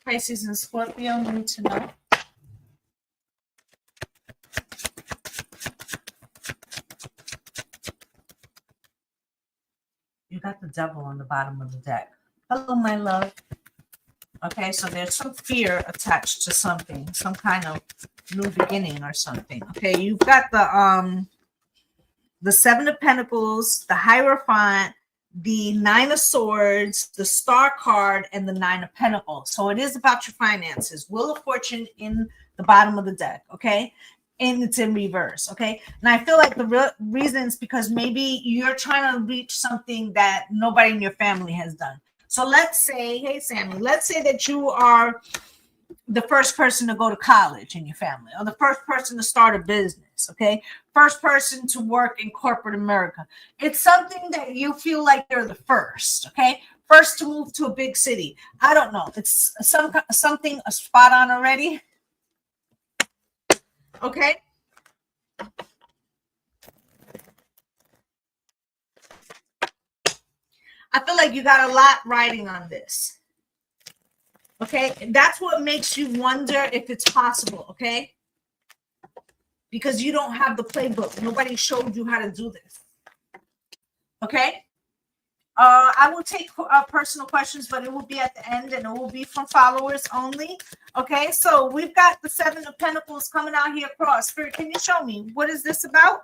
Pisces and Scorpio need to know. You got the Devil on the bottom of the deck. Hello, my love. Okay, so there's some fear attached to something, some kind of new beginning or something. Okay, you've got the Seven of Pentacles, the Hierophant, the Nine of Swords, the Star card, and the Nine of Pentacles. So it is about your finances. Wheel of Fortune in the bottom of the deck, okay? And it's in reverse, okay? And I feel like the reason is because maybe you're trying to reach something that nobody in your family has done. So let's say, hey, Sammy, let's say that you are the first person to go to college in your family or the first person to start a business. this, okay? First person to work in corporate America. It's something that you feel like you're the first, okay? First to move to a big city. I don't know. It's something spot on already. Okay? I feel like you got a lot riding on this. Okay? That's what makes you wonder if it's possible, okay? Because you don't have the playbook. Nobody showed you how to do this. Okay? I will take personal questions, but it will be at the end and it will be from followers only. Okay, so we've got the 7 of Pentacles coming out here across. Spirit, can you show me? What is this about?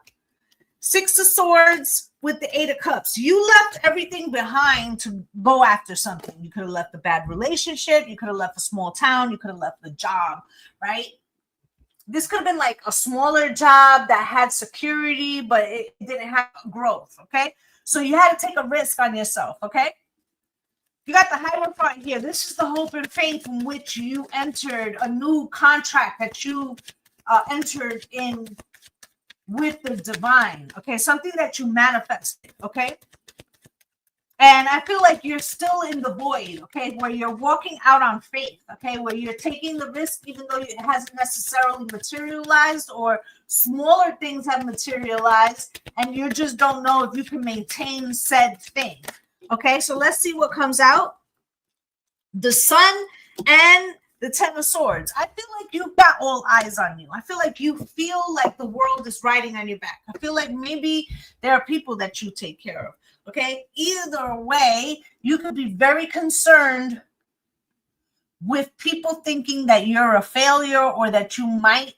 6 of Swords with the 8 of Cups. You left everything behind to go after something. You could have left a bad relationship. You could have left a small town. You could have left the job, right? This could have been like a smaller job that had security, but it didn't have growth, okay? So you had to take a risk on yourself, okay? You got the Hierophant here. This is the hope and faith in which you entered a new contract that you entered in with the divine, okay? Something that you manifested, okay? And I feel like you're still in the void, okay? Where you're walking out on faith, okay? Where you're taking the risk even though it hasn't necessarily materialized or smaller things have materialized and you just don't know if you can maintain said thing, okay? So let's see what comes out. The Sun and the 10 of Swords. I feel like you've got all eyes on you. I feel like you feel like the world is riding on your back. I feel like maybe there are people that you take care of. Okay, either way, you could be very concerned with people thinking that you're a failure or that you might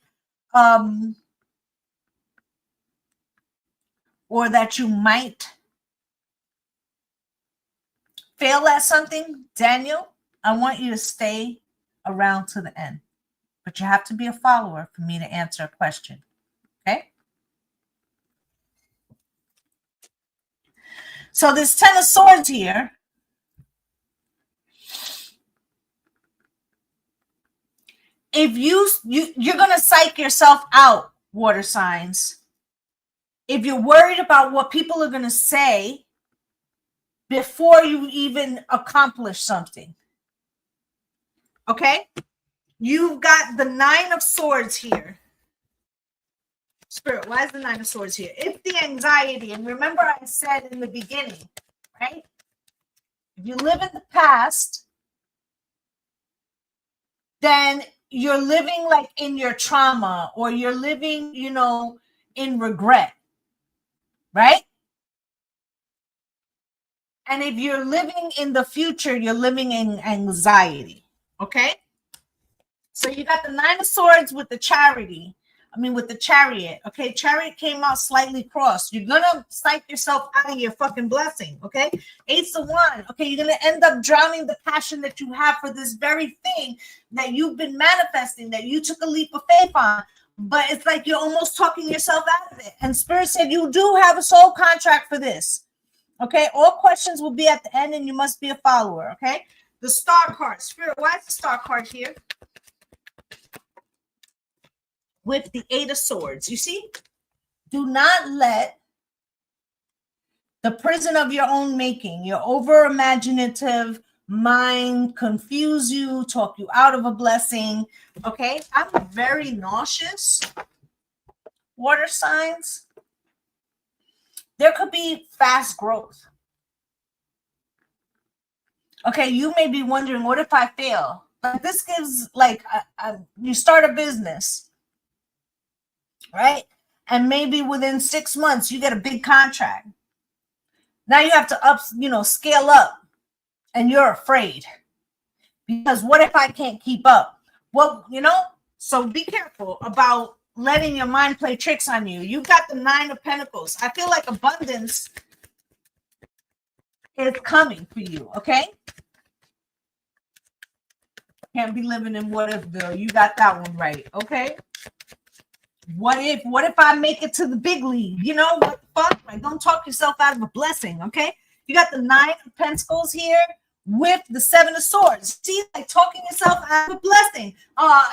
fail at something. Daniel, I want you to stay around to the end, but you have to be a follower for me to answer a question. Okay? So this 10 of Swords here, if you're going to psych yourself out, water signs, if you're worried about what people are going to say before you even accomplish something. Okay? You've got the 9 of Swords here. Spirit, why is the 9 of Swords here? It's the anxiety. And remember I said in the beginning, right? If you live in the past, then you're living like in your trauma or you're living, in regret, right? And if you're living in the future, you're living in anxiety, okay? So you got the 9 of Swords with the with the Chariot, okay? Chariot came out slightly crossed. You're going to psych yourself out of your fucking blessing, okay? 8 of Wands, okay? You're going to end up drowning the passion that you have for this very thing that you've been manifesting, that you took a leap of faith on. But it's like you're almost talking yourself out of it. And Spirit said you do have a soul contract for this, okay? All questions will be at the end and you must be a follower, okay? The Star card. Spirit, why is the Star card here? With the 8 of Swords. You see? Do not let the prison of your own making, your over imaginative mind confuse you, talk you out of a blessing. Okay? I'm very nauseous. Water signs. There could be fast growth. Okay, you may be wondering, what if I fail? Like this gives you start a business. Right? And maybe within 6 months, you get a big contract. Now you have to scale up and you're afraid because what if I can't keep up? Well, so be careful about letting your mind play tricks on you. You've got the 9 of Pentacles. I feel like abundance is coming for you. Okay. Can't be living in what ifville. You got that one right. Okay. What if I make it to the big league? What the fuck? Like, don't talk yourself out of a blessing, okay? You got the 9 of Pentacles here with the 7 of Swords. See, like talking yourself out of a blessing.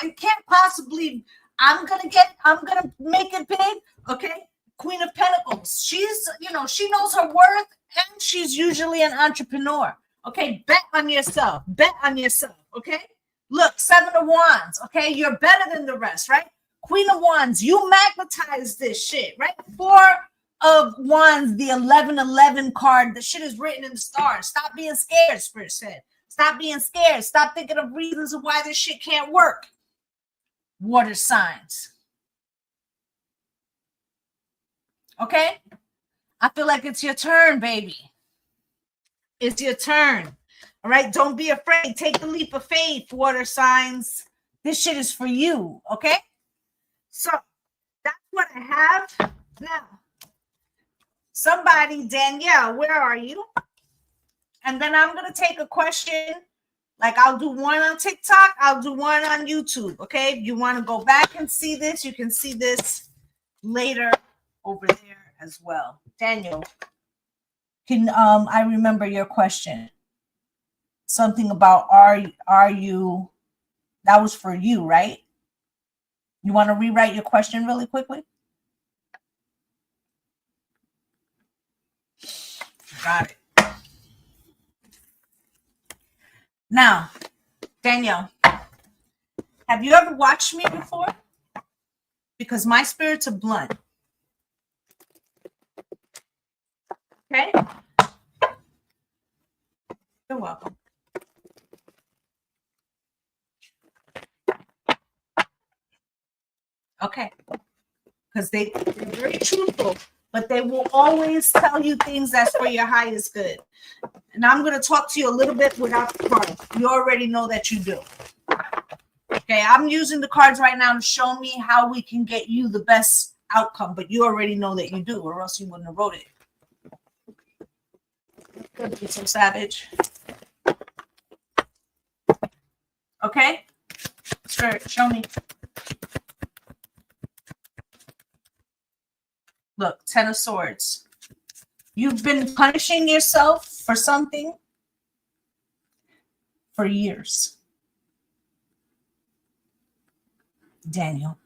It can't possibly I'm gonna make it big. Okay. Queen of Pentacles. She's, she knows her worth, and she's usually an entrepreneur. Okay. Bet on yourself. Bet on yourself. Okay. Look, Seven of Wands. Okay. You're better than the rest, right? Queen of Wands. You magnetize this shit, right? Four of Wands, the 1111 card. The shit is written in the stars. Stop being scared, Spirit said. Stop being scared. Stop thinking of reasons of why this shit can't work. Water signs. Okay? I feel like it's your turn, baby. It's your turn. All right? Don't be afraid. Take the leap of faith, water signs. This shit is for you. Okay? So that's what I have. Now, somebody, Danielle, where are you? And then I'm going to take a question. Like, I'll do one on TikTok. I'll do one on YouTube. Okay? If you want to go back and see this, you can see this later over there as well. Daniel, can I remember your question? Something about are you, that was for you, right? You want to rewrite your question really quickly? Got it. Now, Danielle, have you ever watched me before? Because my spirits are blunt. Okay? You're welcome. Okay. Because they're very truthful, but they will always tell you things that's for your highest good. And I'm going to talk to you a little bit without the cards. You already know that you do. Okay, I'm using the cards right now to show me how we can get you the best outcome, but you already know that you do, or else you wouldn't have wrote it. Could be so savage. Okay? Spirit, show me. Look, Ten of Swords. You've been punishing yourself for something for years. Daniel.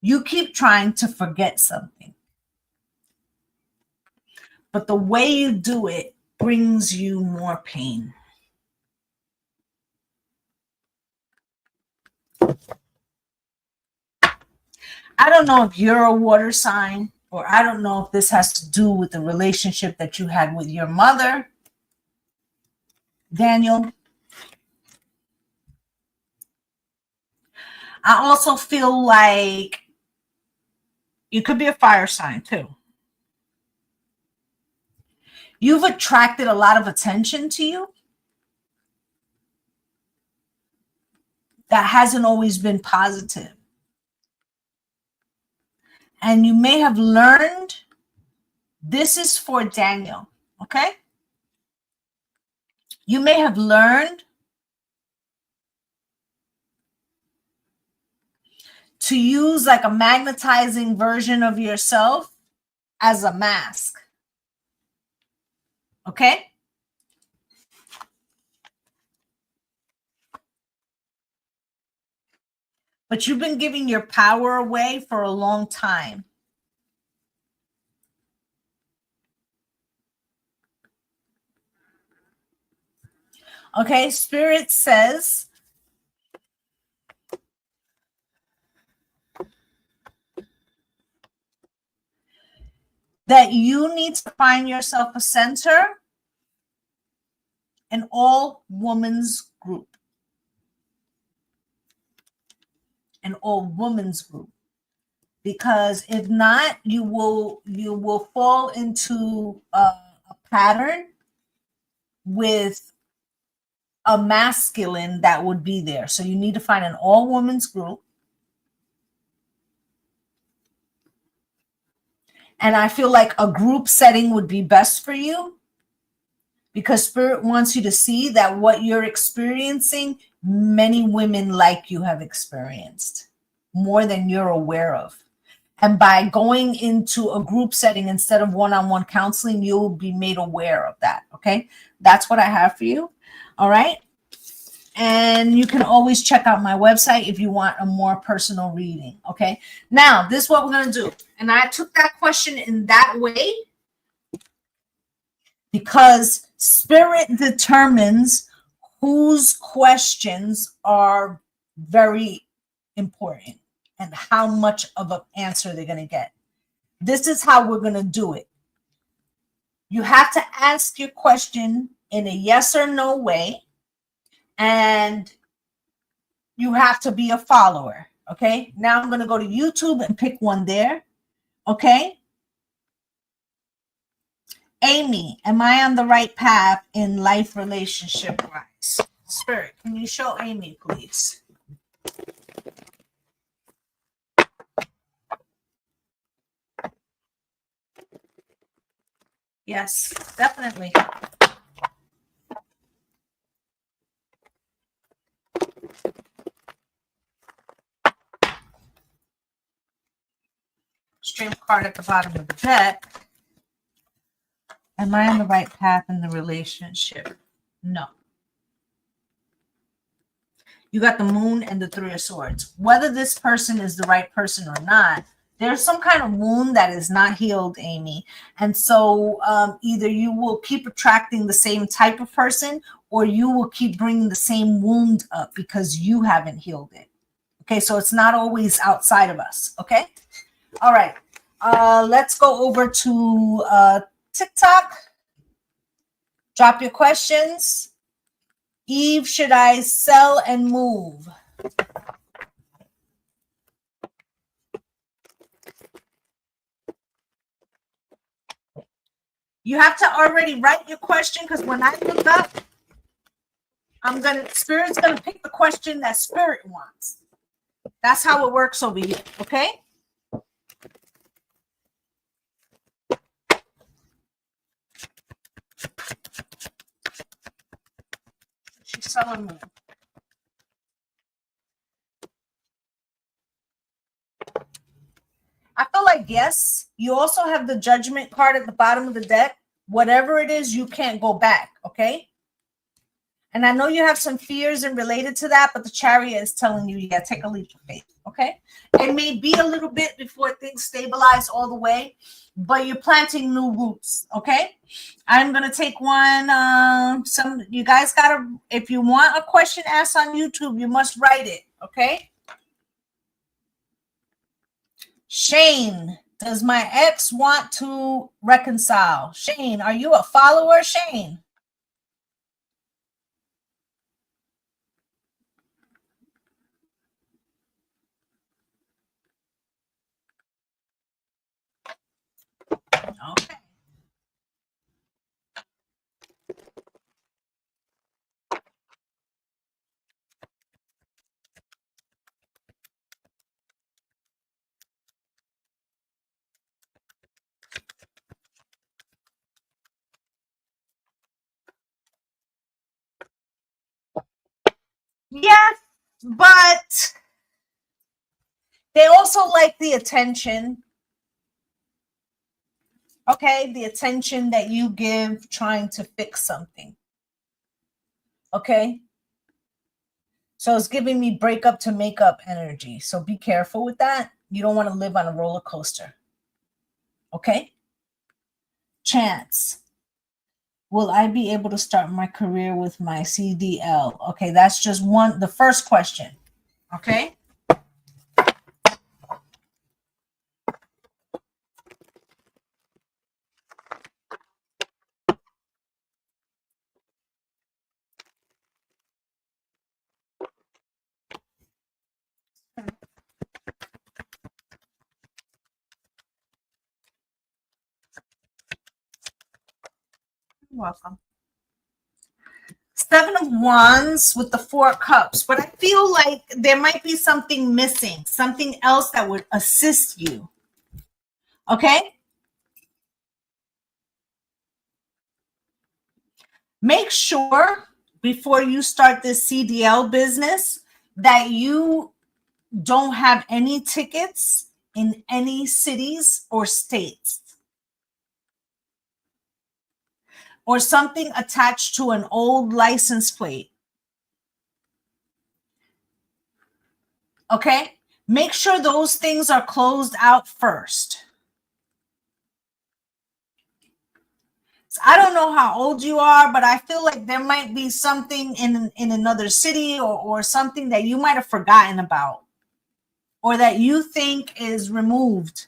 You keep trying to forget something, but the way you do it brings you more pain. I don't know if you're a water sign, or I don't know if this has to do with the relationship that you had with your mother, Daniel. I also feel like you could be a fire sign too. You've attracted a lot of attention to you that hasn't always been positive. And you may have learned, this is for Daniel, okay? You may have learned to use like a magnetizing version of yourself as a mask, okay? But you've been giving your power away for a long time. Okay, Spirit says that you need to find yourself a center, an all-women's group. An all-women's group. Because if not, you will fall into a pattern with a masculine that would be there. So you need to find an all-women's group. And I feel like a group setting would be best for you, because Spirit wants you to see that what you're experiencing, many women like you have experienced more than you're aware of. And by going into a group setting instead of one-on-one counseling, you'll be made aware of that. Okay. That's what I have for you. All right. And you can always check out my website if you want a more personal reading. Okay. Now, this is what we're going to do. And I took that question in that way because Spirit determines whose questions are very important and how much of an answer they're going to get. This is how we're going to do it. You have to ask your question in a yes or no way. And you have to be a follower. Okay. Now I'm going to go to YouTube and pick one there. Okay. Amy, am I on the right path in life relationship wise? Spirit, can you show Amy, please? Yes, definitely. Stream card at the bottom of the deck. Am I on the right path in the relationship? No. You got the Moon and the Three of Swords. Whether this person is the right person or not, there's some kind of wound that is not healed, Amy. And so either you will keep attracting the same type of person or you will keep bringing the same wound up because you haven't healed it. Okay, so it's not always outside of us. Okay. All right. Let's go over to TikTok. Drop your questions. Eve, should I sell and move? You have to already write your question because when I look up, Spirit's gonna pick the question that Spirit wants. That's how it works over here, okay? She's selling me. I feel like, yes, you also have the Judgment card at the bottom of the deck. Whatever it is, you can't go back, okay? And I know you have some fears and related to that, but the Chariot is telling you, yeah, take a leap of faith, okay? It may be a little bit before things stabilize all the way, but you're planting new roots, okay? I'm going to take one. You guys got to, if you want a question asked on YouTube, you must write it, okay? Shane, does my ex want to reconcile? Shane, are you a follower, Shane? Okay. Yes, but they also like the attention. Okay, the attention that you give trying to fix something. Okay. So it's giving me breakup to make up energy. So be careful with that. You don't want to live on a roller coaster. Okay. Chance. Will I be able to start my career with my CDL? Okay, that's just the first question. Okay. You're welcome. Seven of Wands with the Four Cups, but I feel like there might be something missing, something else that would assist you. Okay. Make sure before you start this CDL business that you don't have any tickets in any cities or states, or something attached to an old license plate. Okay? Make sure those things are closed out first. So I don't know how old you are, but I feel like there might be something in another city or something that you might have forgotten about or that you think is removed.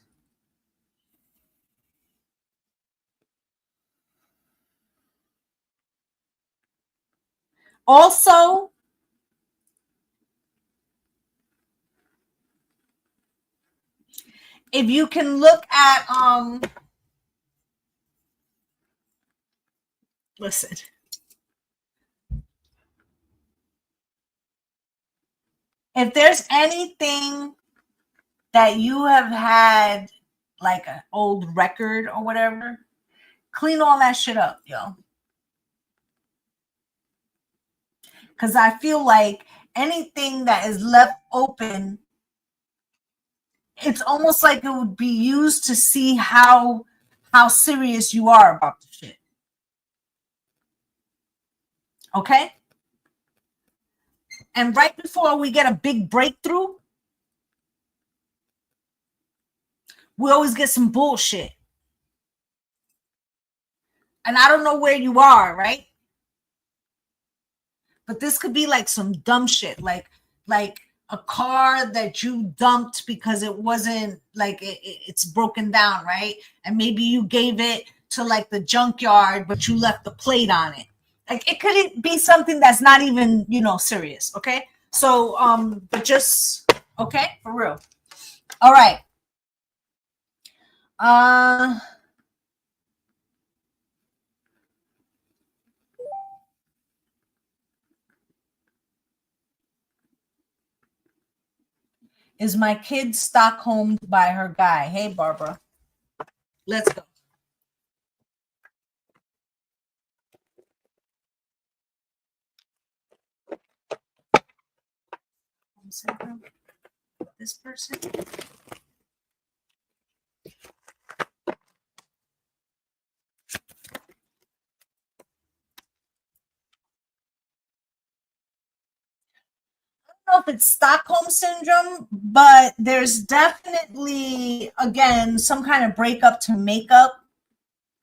Also, if you can look at listen. If there's anything that you have had, like an old record or whatever, clean all that shit up, yo. Because I feel like anything that is left open, it's almost like it would be used to see how serious you are about the shit. Okay? And right before we get a big breakthrough, we always get some bullshit. And I don't know where you are, right? But this could be like some dumb shit, like a car that you dumped because it wasn't like it's broken down, right? And maybe you gave it to like the junkyard, but you left the plate on it. Like it could be something that's not even, serious. Okay. So, but just, okay, for real. All right. Is my kid Stockholmed by her guy? Hey, Barbara. Let's go. This person. I don't know if it's Stockholm syndrome, but there's definitely, again, some kind of breakup to makeup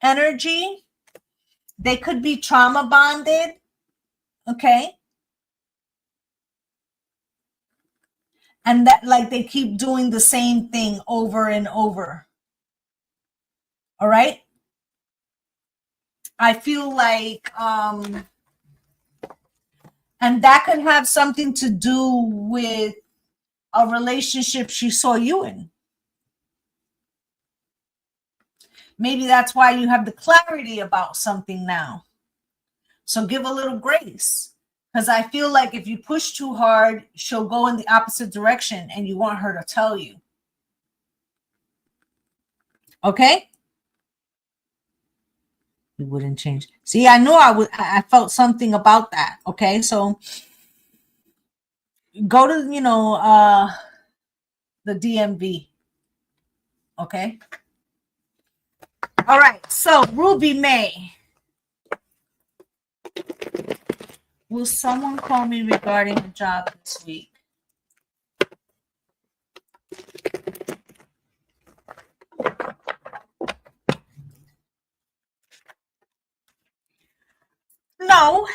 energy. They could be trauma bonded. Okay. And that, like, they keep doing the same thing over and over. All right. I feel like, and that could have something to do with a relationship she saw you in. Maybe that's why you have the clarity about something now. So give a little grace. Because I feel like if you push too hard, she'll go in the opposite direction and you want her to tell you. Okay? You wouldn't change. See, I knew I felt something about that. Okay, so go to, the DMV. Okay? All right, so Ruby May. Will someone call me regarding a job this week? No.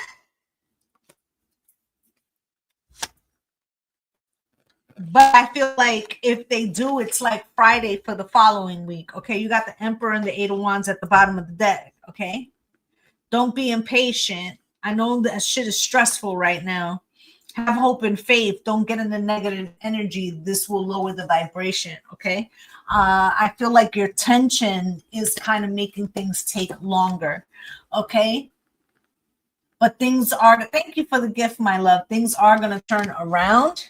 But I feel like if they do, it's like Friday for the following week. Okay, you got the Emperor and the Eight of Wands at the bottom of the deck. Okay, don't be impatient. I know that shit is stressful right now. Have hope and faith. Don't get in the negative energy. This will lower the vibration. Okay, I feel like your tension is kind of making things take longer. Okay, but things are. Thank you for the gift, my love. Things are going to turn around.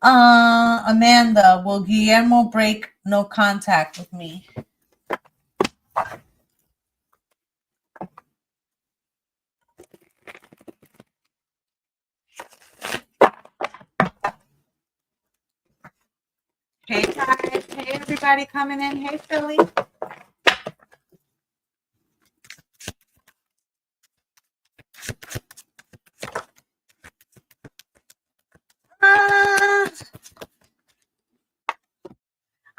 Amanda, will Guillermo break no contact with me? everybody coming in. Hey, Philly. I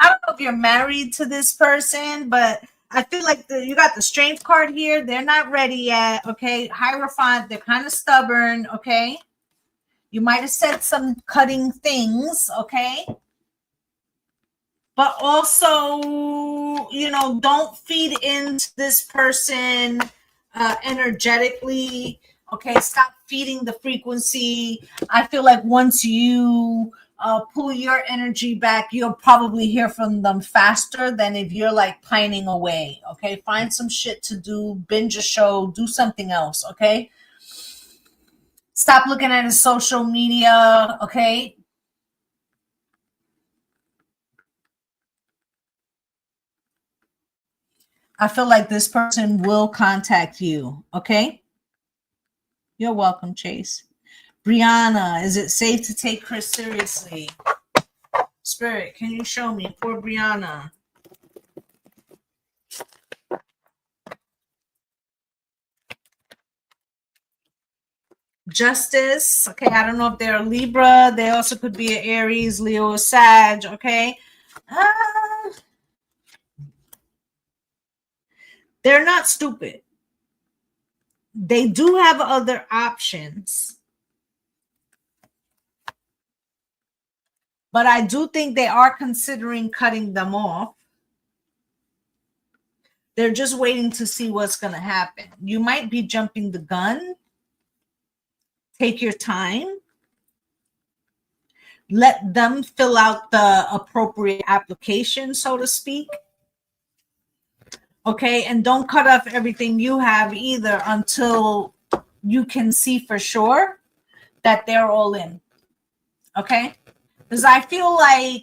don't know if you're married to this person, but I feel like you got the strength card here. They're not ready yet. Okay. Hierophant, they're kind of stubborn. Okay. You might have said some cutting things. Okay. But also, don't feed into this person energetically. Okay. Stop feeding the frequency. I feel like once you pull your energy back, you'll probably hear from them faster than if you're like pining away. Okay. Find some shit to do, binge a show, do something else. Okay. Stop looking at his social media. Okay. I feel like this person will contact you. Okay. You're welcome, Chase. Brianna, is it safe to take Chris seriously? Spirit, can you show me for Brianna? Justice. Okay, I don't know if they're a Libra. They also could be an Aries, Leo, or Sag. Okay. They're not stupid. They do have other options. But I do think they are considering cutting them off. They're just waiting to see what's going to happen. You might be jumping the gun. Take your time. Let them fill out the appropriate application, so to speak. Okay, and don't cut off everything you have either until you can see for sure that they're all in. Okay, because I feel like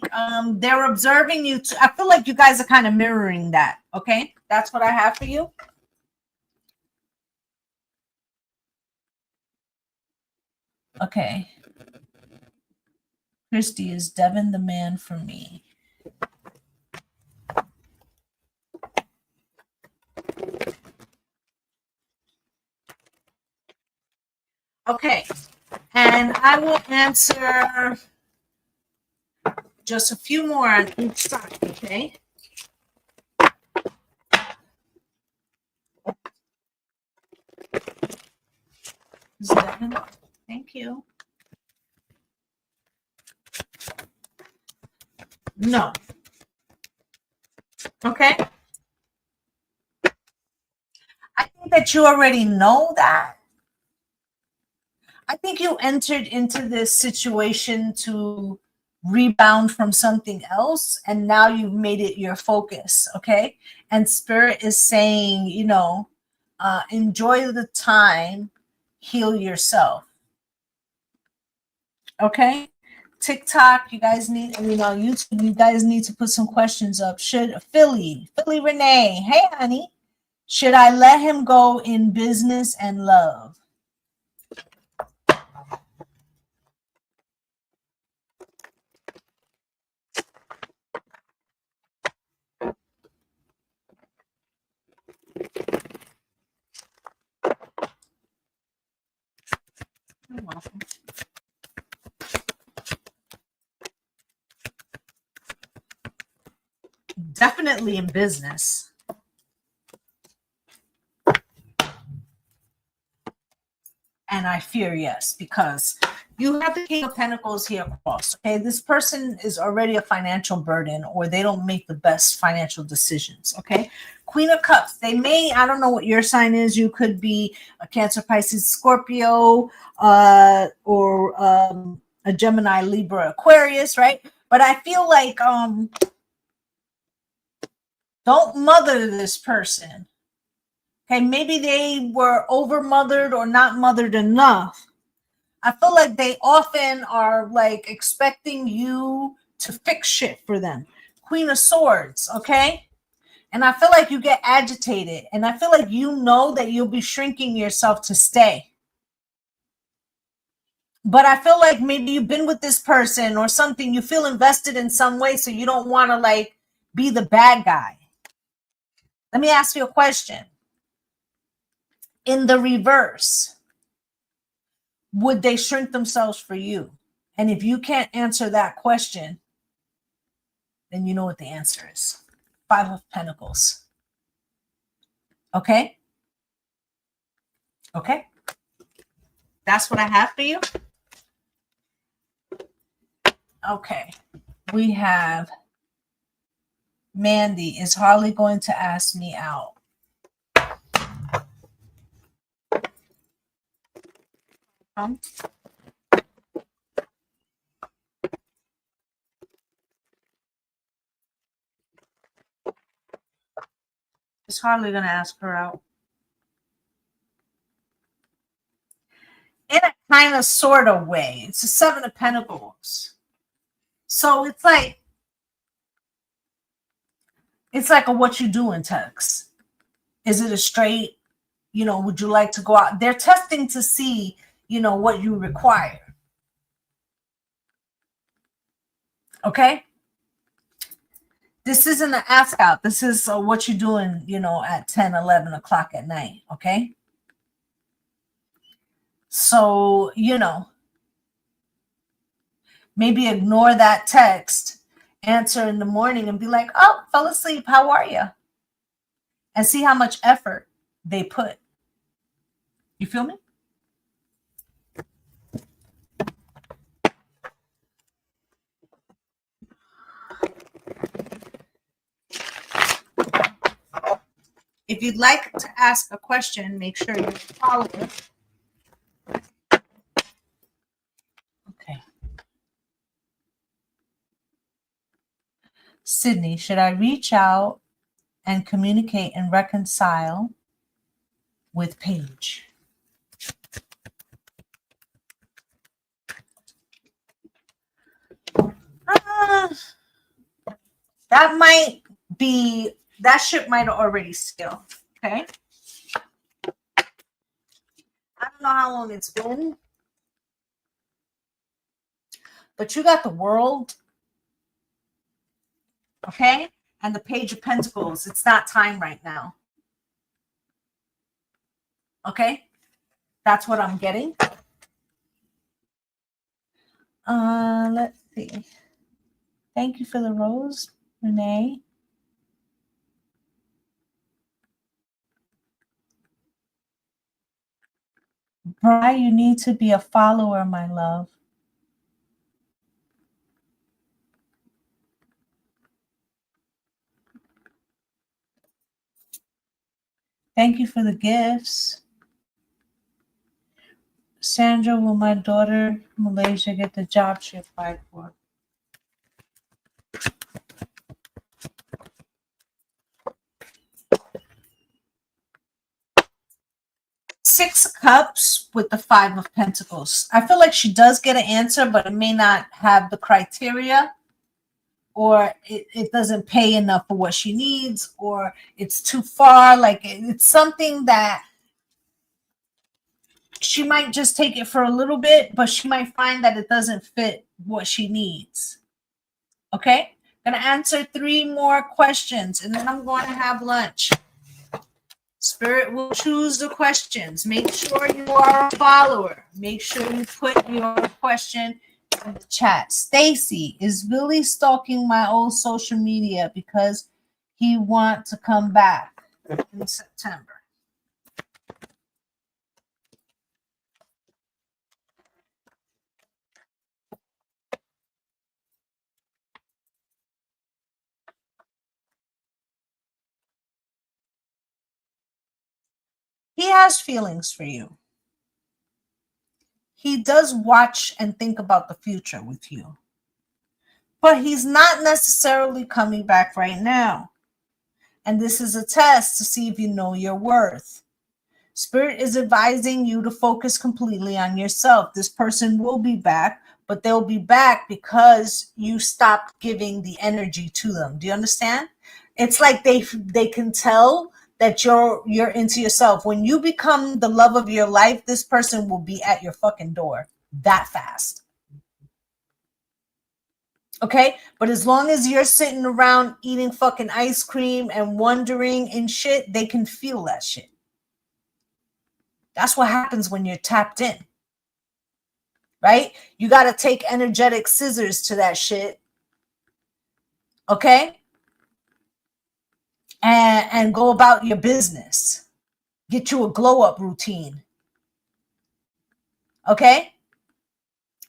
they're observing you. I feel like you guys are kind of mirroring that. Okay, that's what I have for you. Okay. Christy, is Devin the man for me? Okay, and I will answer just a few more on each side, okay? Devin, thank you. No. Okay. I think that you already know that. I think you entered into this situation to rebound from something else, and now you've made it your focus. Okay. And Spirit is saying, enjoy the time, heal yourself. Okay. TikTok, you guys need, YouTube, you guys need to put some questions up. Should Philly Renee, hey honey, should I let him go in business and love? You're welcome. Definitely in business. And I fear yes, because you have the King of Pentacles here across. Okay, this person is already a financial burden, or they don't make the best financial decisions. Okay, Queen of Cups. They may, I don't know what your sign is. You could be a Cancer, Pisces, Scorpio, or a Gemini, Libra, Aquarius, right? But I feel like don't mother this person. Okay, maybe they were over-mothered or not mothered enough. I feel like they often are like expecting you to fix shit for them. Queen of Swords, okay? And I feel like you get agitated. And I feel like you know that you'll be shrinking yourself to stay. But I feel like maybe you've been with this person or something. You feel invested in some way, so you don't want to like be the bad guy. Let me ask you a question. In the reverse, would they shrink themselves for you? And if you can't answer that question, then you know what the answer is. Five of Pentacles. Okay? Okay? That's what I have for you. Okay. We have Mandy. Is Harley going to ask me out? Is Harley going to ask her out? In a kind of sort of way. It's a Seven of Pentacles. So it's like a what you doing text. Is it a straight, would you like to go out? They're testing to see, what you require. Okay? This isn't an ask out. This is what you're doing, at 10, 11 o'clock at night. Okay? So, maybe ignore that text, answer in the morning and be like, oh, fell asleep. How are you? And see how much effort they put. You feel me? If you'd like to ask a question, make sure you follow it. Okay. Sydney, should I reach out and communicate and reconcile with Paige? That ship might have already sailed. Okay. I don't know how long it's been, but you got the World. Okay. And the Page of Pentacles. It's not time right now. Okay. That's what I'm getting. Let's see. Thank you for the rose, Renee. Bri, you need to be a follower, my love. Thank you for the gifts. Sandra, will my daughter Malaysia get the job she applied for? Six of Cups with the Five of Pentacles. I feel like she does get an answer, but it may not have the criteria, or it doesn't pay enough for what she needs, or it's too far. Like it's something that she might just take it for a little bit, but she might find that it doesn't fit what she needs. Okay? I'm going to answer 3 more questions, and then I'm going to have lunch. Spirit will choose the questions. Make sure you are a follower. Make sure you put your question in the chat. Stacy, is Billy stalking my old social media because he wants to come back in September? He has feelings for you. He does watch and think about the future with you. But he's not necessarily coming back right now. And this is a test to see if you know your worth. Spirit is advising you to focus completely on yourself. This person will be back, but they'll be back because you stopped giving the energy to them. Do you understand? It's like they can tell that you're into yourself. When you become the love of your life, this person will be at your fucking door that fast. Okay, but as long as you're sitting around eating fucking ice cream and wondering and shit, they can feel that shit. That's what happens when you're tapped in, right? You got to take energetic scissors to that shit, okay? And go about your business. Get you a glow up routine, okay?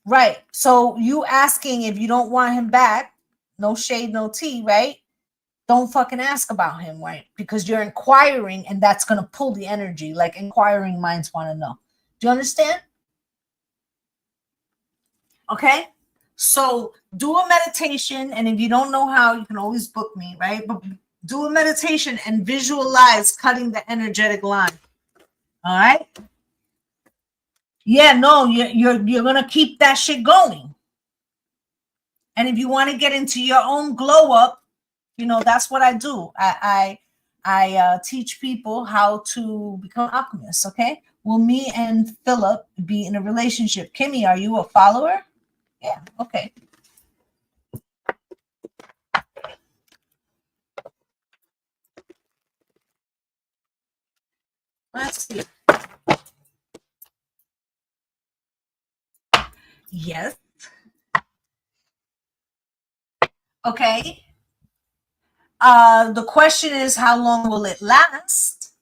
Right. So you asking if you don't want him back, no shade, no tea, right? Don't fucking ask about him, right? Because you're inquiring and that's going to pull the energy. Like inquiring minds want to know. Do you understand? Okay. So do a meditation. And if you don't know how, you can always book me, right? But do a meditation and visualize cutting the energetic line. All right. Yeah, no, you're going to keep that shit going. And if you want to get into your own glow up, you know, that's what I do. I teach people how to become alchemists. Okay. Will me and Philip be in a relationship? Kimmy, are you a follower? Yeah. Okay. Let's see. Yes. Okay. The question is, how long will it last?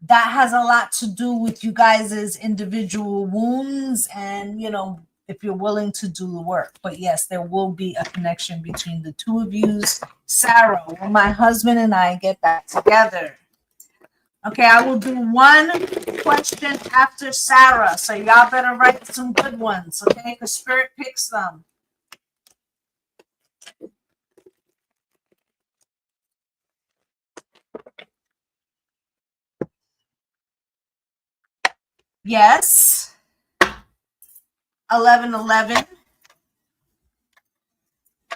That has a lot to do with you guys' individual wounds and, you know, if you're willing to do the work. But yes, there will be a connection between the two of you. Sarah, will my husband and I get back together? Okay, I will do one question after Sarah. So y'all better write some good ones, okay? Because Spirit picks them. Yes. 1111.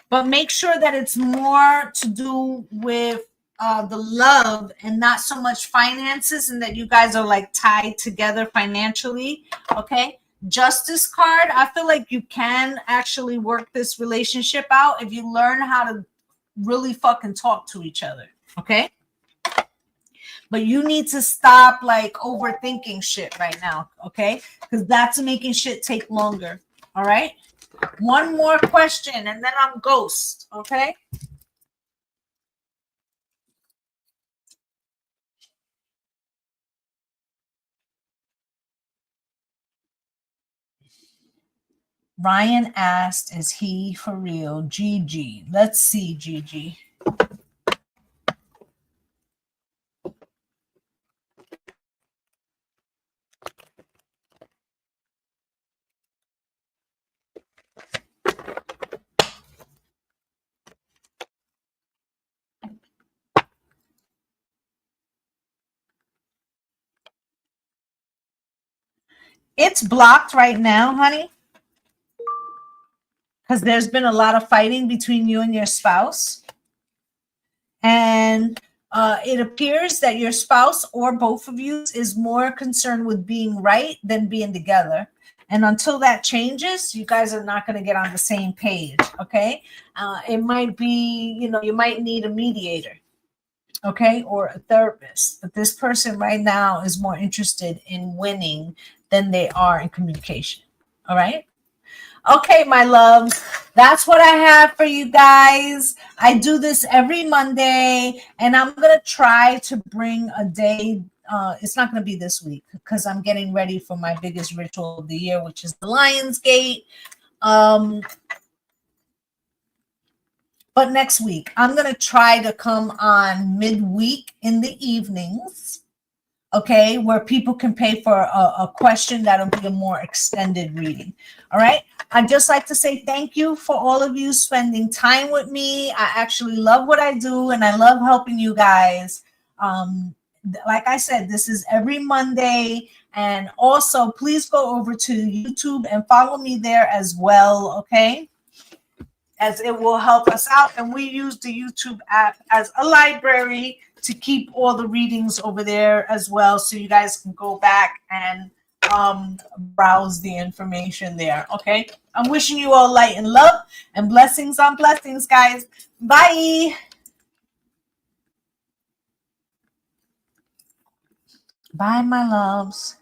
But make sure that it's more to do with the love and not so much finances, and that you guys are like tied together financially. Okay. Justice card. I feel like you can actually work this relationship out if you learn how to really fucking talk to each other. Okay. But you need to stop like overthinking shit right now. Okay. Because that's making shit take longer. All right. One more question and then I'm ghost, okay? Ryan asked, is he for real? Gigi. Let's see, Gigi. It's blocked right now, honey, because there's been a lot of fighting between you and your spouse. And it appears that your spouse or both of you is more concerned with being right than being together. And until that changes, you guys are not going to get on the same page, okay? It might be, you know, you might need a mediator, okay, or a therapist. But this person right now is more interested in winning than they are in communication, all right? Okay, my loves, that's what I have for you guys. I do this every Monday, and I'm going to try to bring a day. It's not going to be this week because I'm getting ready for my biggest ritual of the year, which is the Lion's Gate. But next week, I'm going to try to come on midweek in the evenings, okay, where people can pay for a question that'll be a more extended reading. All right. I'd just like to say thank you for all of you spending time with me. I actually love what I do, and I love helping you guys. Like I said, this is every Monday. And also, please go over to YouTube and follow me there as well, okay? As it will help us out. And we use the YouTube app as a library to keep all the readings over there as well, so you guys can go back and browse the information there. Okay, I'm wishing you all light and love and blessings on blessings, guys. Bye. Bye, my loves.